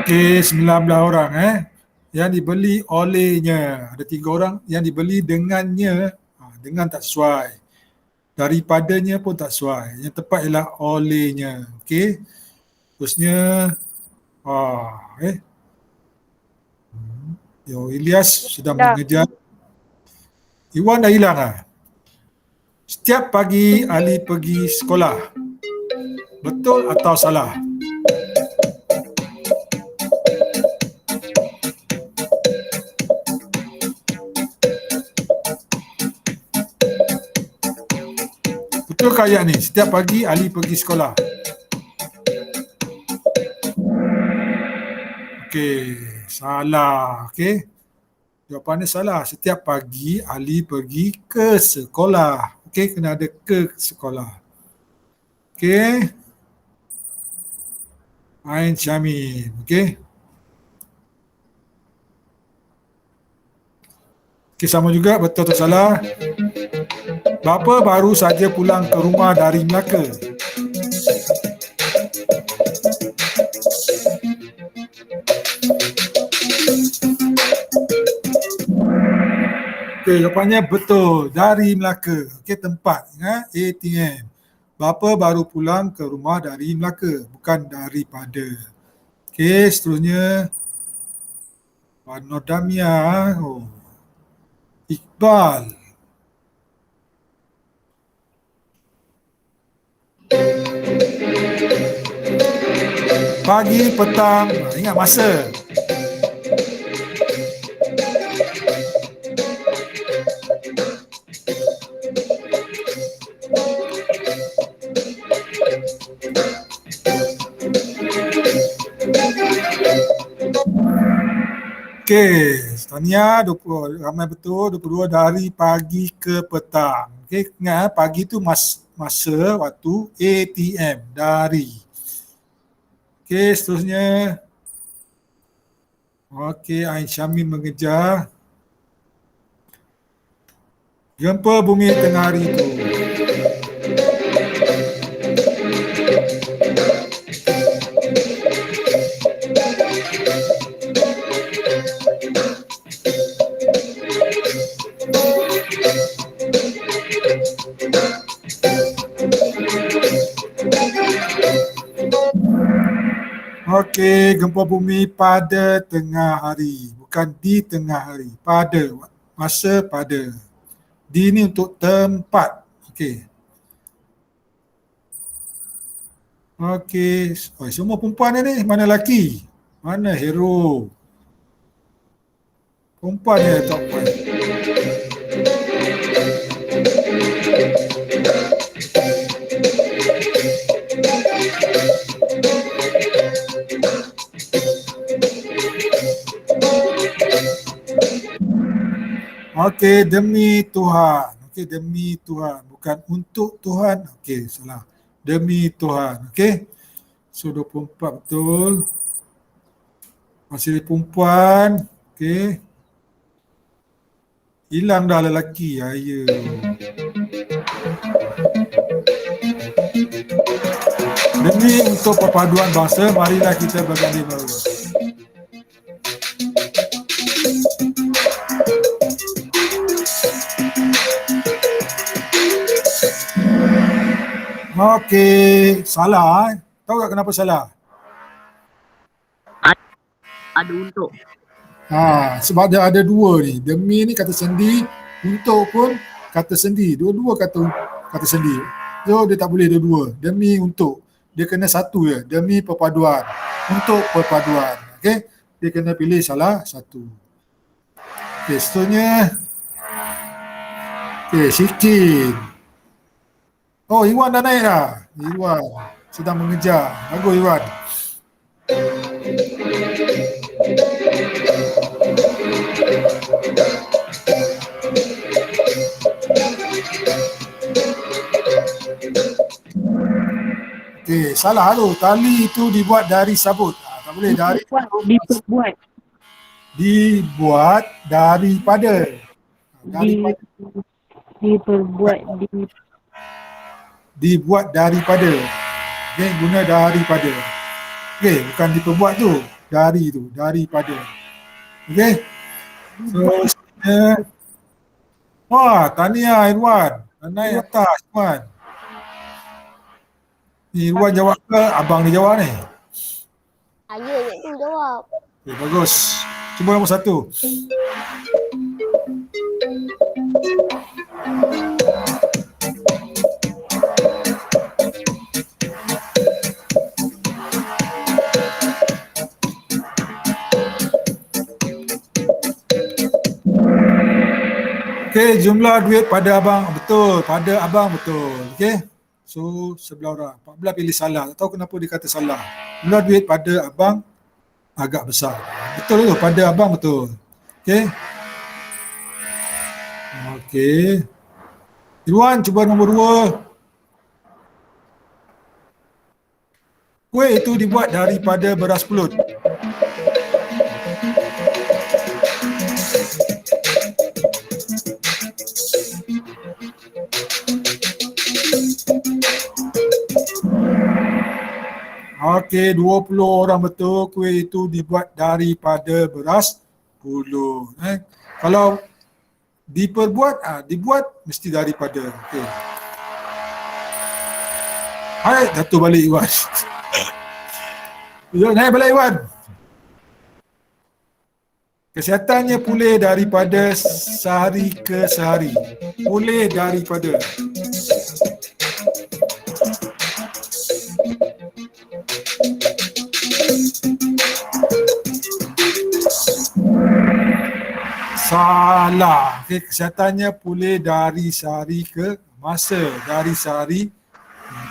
Okey, 19 orang yang dibeli olehnya. Ada 3 orang yang dibeli dengannya. Dengan tak sesuai. Daripadanya pun tak sesuai. Yang tepat ialah olehnya. Okey. Terusnya Ilyas sedang mengejar. Iwan dah hilang ah. Setiap pagi Ali pergi sekolah. Betul atau salah? Betul ke ayat ni? Setiap pagi Ali pergi sekolah. Okey, salah. Okey. Jawapannya salah. Setiap pagi Ali pergi ke sekolah. Okey, kena ada ke sekolah. Okey. Ain Syamin. Okey. Okey, sama juga, betul atau salah? Bapa baru saja pulang ke rumah dari Melaka. Okey, jawapannya betul, dari Melaka. Okey, tempat ATM. Bapa baru pulang ke rumah dari Melaka, bukan daripada. Okey, seterusnya Nordamia. Iqbal. Pagi, petang, ingat masa. Okey, tahniah 20, ramai betul, 22 dari pagi ke petang. Okey, ingat pagi tu masa waktu ATM, dari. Okey, seterusnya. Okey, Ain Syamin mengejar. Gempa bumi tengah hari itu. Okey, gempa bumi pada tengah hari. Bukan di tengah hari. Pada. Masa pada. Di ni untuk tempat. Okey. Okey. Oh, semua perempuan ni. Mana lelaki? Mana hero? Perempuan ni top 5. Okey, demi Tuhan. Okey, demi Tuhan. Bukan untuk Tuhan. Okey, salah. Demi Tuhan. Okey. So, 24 betul. Masih perempuan. Okey. Hilang dah lelaki. Ayo. Demi untuk perpaduan bangsa, marilah kita berganti baru. Okey, salah. Tahu tak kenapa salah? Ada untuk. Sebab dia ada dua ni. Demi ni kata sendi, untuk pun kata sendi. Dua-dua kata sendi. So dia tak boleh dua-dua. Demi untuk. Dia kena satu je. Demi perpaduan. Untuk perpaduan. Okey? Dia kena pilih salah satu. Okey, seterusnya. Okey, Syikin. Oh, Iwan dah naik dah. Iwan sedang mengejar. Bagus Iwan. Okey, salah tu. Tali itu dibuat dari sabut. Tak boleh dari Diperbuat. Dibuat daripada. Daripada. Diperbuat. Dibuat daripada. Okey, guna daripada. Okey, bukan diperbuat tu. Dari tu, daripada. Okey. So, wah, tahniah Irwan. Naik atas Irwan. Ni Irwan jawab ke abang dia jawab ni? Ya, tu jawab. Okay, bagus. Cuba nombor 1. Okey, jumlah duit pada abang betul. Pada abang betul. Okey. So, sebelah orang. 14 pilih salah. Tak tahu kenapa dia kata salah. Jumlah duit pada abang agak besar. Betul tu. Pada abang betul. Okey. Okey. Irwan, cuba nombor 2. Kuih itu dibuat daripada beras pulut. Okey, 20 orang betul. Kuih itu dibuat daripada beras pulut. Kalau diperbuat, dibuat mesti daripada. Okey. Hai, jatuh balik Iwan. Naik balik Iwan. Kesihatannya pulih daripada sehari ke sehari. Pulih daripada. Salah. Okay, kesihatannya pulih dari sehari ke masa. Dari sehari.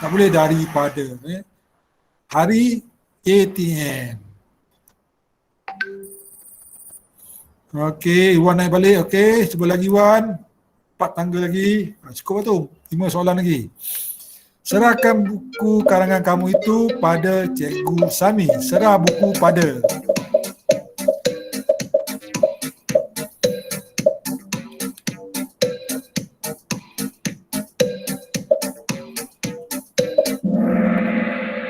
Tak boleh daripada. Hari ATM. Okey, Iwan naik balik. Okey, cuba lagi Iwan. 4 tangga lagi. Cukup lah tu. 5 soalan lagi. Serahkan buku karangan kamu itu pada Cikgu Sami. Serah buku pada.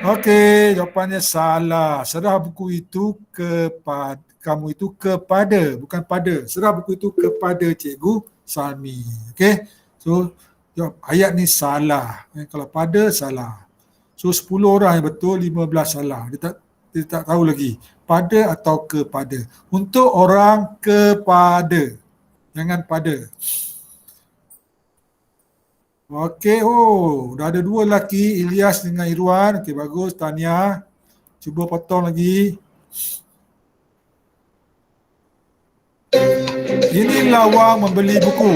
Okey, jawapannya salah. Serah buku itu kepada kamu itu kepada, bukan pada. Serah buku itu kepada Cikgu Sami. Okey. So, jawab ayat ni salah. Kalau pada salah. So 10 orang yang betul, 15 salah. Dia dia tak tahu lagi. Pada atau kepada. Untuk orang kepada. Jangan pada. Okey, dah ada dua lelaki, Ilyas dengan Irwan. Okey, bagus. Tahniah. Cuba potong lagi. Ini lawang membeli buku.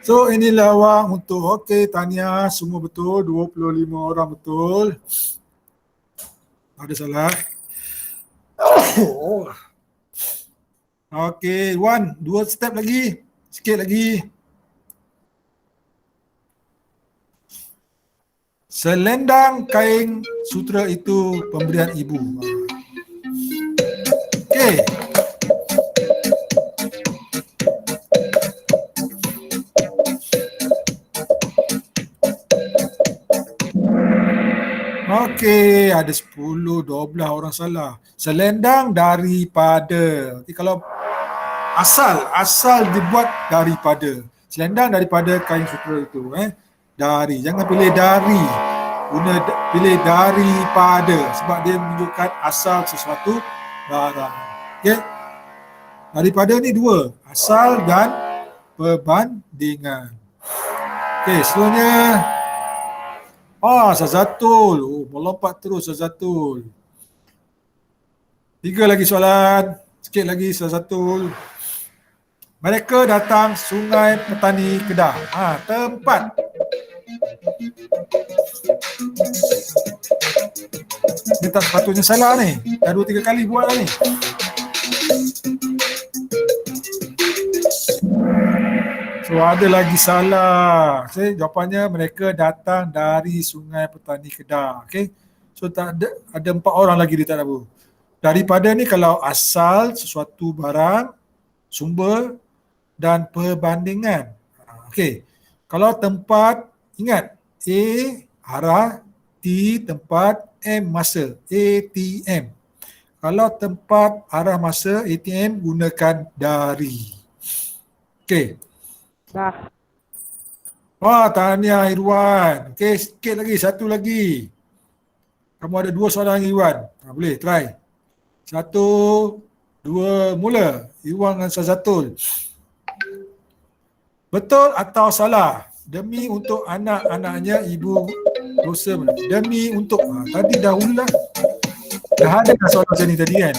So ini lawang untuk, okey, tahniah, semua betul, 25 orang betul. Ada salah. Okey, Wan, 2 step lagi, sikit lagi. Selendang kain sutera itu pemberian ibu. Okey. Okey, ada 10, 12 orang salah. Selendang daripada. Okay, kalau asal dibuat daripada. Selendang daripada kain sutera itu, dari. Jangan pilih dari. Pilih daripada sebab dia menunjukkan asal sesuatu barang. Okey. Daripada ni 2, asal dan perbandingan. Okey, seterusnya Sazatul. Melompat terus Sazatul. 3 lagi soalan. Sikit lagi Sazatul. Mereka datang Sungai Petani Kedah. Tempat. Dia tak sepatutnya salah ni. Dah 2-3 kali buat dah ni. So ada lagi salah. Jawapannya mereka datang dari Sungai Petani Kedah. Okay. So tak ada 4 orang lagi dia tak tahu. Daripada ni kalau asal sesuatu barang, sumber dan perbandingan. Okay. Kalau tempat, ingat A arah, T tempat, M masa, ATM. Kalau tempat, arah, masa, ATM gunakan dari. Okay. Dah. Tahniah Irwan. Okey, sikit lagi, satu lagi. Kamu ada 2 soalan lagi Irwan. Boleh, try. 1, 2, mula. Irwan dengan Sazatul. Betul atau salah? Demi untuk anak-anaknya ibu dosa. Demi untuk. Tadi dah ulang. Dah ada soalan macam ni tadi kan?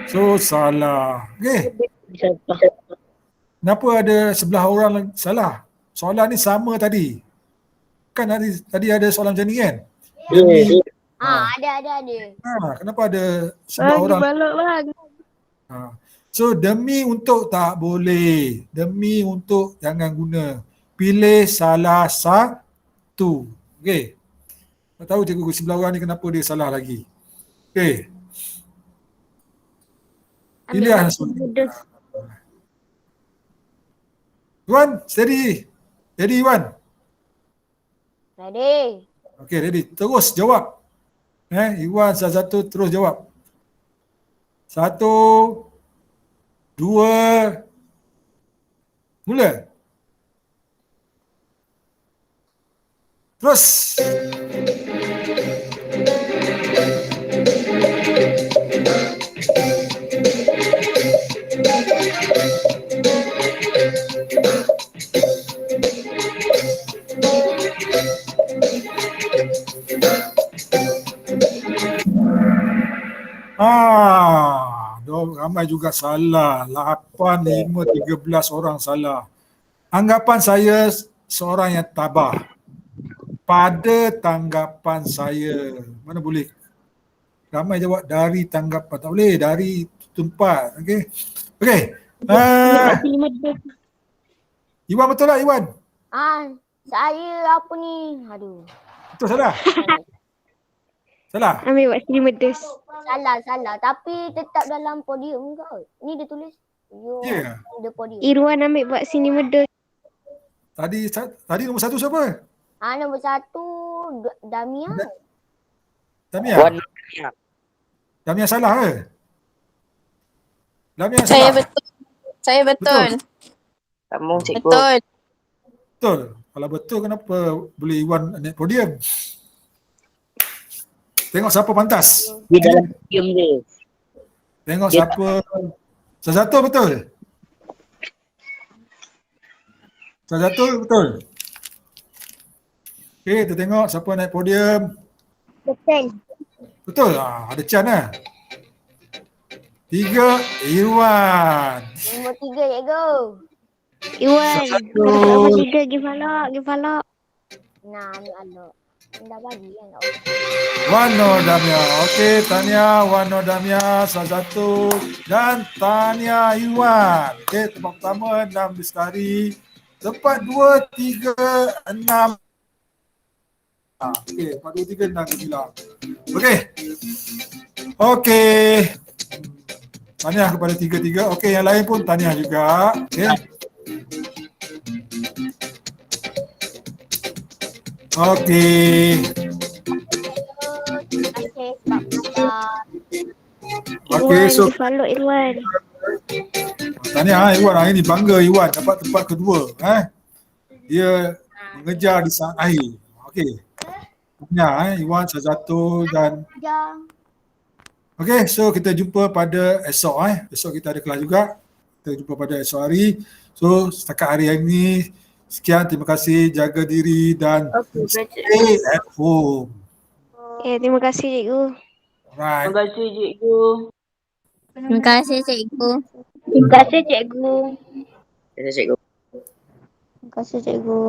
So salah. Okey. Kenapa ada sebelah orang salah? Soalan ni sama tadi. Kan tadi ada soalan macam ni kan? Ada. Kenapa ada sebelah orang? Balok bang. So demi untuk tak boleh. Demi untuk jangan guna. Pilih salah satu. Okey. Tak tahu cikgu sebelah orang ni kenapa dia salah lagi. Okey. Pilih Iwan, steady. Ready Iwan? Ready. Okey, ready. Terus jawab. Iwan satu terus jawab. 1, 2, mula. Terus. Ramai juga salah. 8, 5, 13 orang salah. Anggapan saya seorang yang tabah. Pada tanggapan saya. Mana boleh? Ramai jawab dari tanggapan. Tak boleh. Dari tempat. Okey. Okey. Iwan betul tak Iwan? Saya apa ni? Aduh. Betul salah? Salah? Ambil buat sini medus. Salah. Tapi tetap dalam podium kot. Ni dia tulis. Ya. Dia podium. Irwan ambil buat sini medus. Tadi nombor 1 siapa? Nombor 1 Damia. Damia? Warna Damia. Damia salah ke? Damia Saya salah? betul. Saya betul. Sambung cikgu. Betul. Betul. Kalau betul kenapa boleh Iwan naik podium? Tengok siapa pantas. Di dalam podium dia. Tengok siapa. Satu betul. Satu betul. Okey, kita tengok siapa naik podium. Betul. Betul. Ada Chan lah. 3 Iwan. Nombor 3 cikgu. Iwan. Satu. Nombor 3 give follow. Nah, ambil alok. Dah bagi kan tak Wano Damia. Okey, Tania, Wano Damia, satu dan Tania Iwan. Okey, tempat pertama 6 Lestari. Tempat 2, 3, 6. Okey, 4, 2, 3, 6 Gemila. Okey. Okey. Tahniah kepada 3-3. Okey, yang lain pun tahniah juga. Okey. Okey. Terima kasih sebab menonton. Okey, Iwan so give follow Iwan. tahniah Iwan, hari ni bangga Iwan dapat tempat kedua. Dia mengejar di saat akhir. Okey. Tahniah Iwan, satu dan Jom. okey, so kita jumpa pada esok. Esok kita ada kelas juga. Kita jumpa pada esok hari. So setakat hari ini sekian, terima kasih, jaga diri dan stay at home. Terima kasih cikgu. Alright. Terima kasih cikgu. Terima kasih cikgu. Terima kasih cikgu. Terima kasih cikgu. Terima kasih cikgu.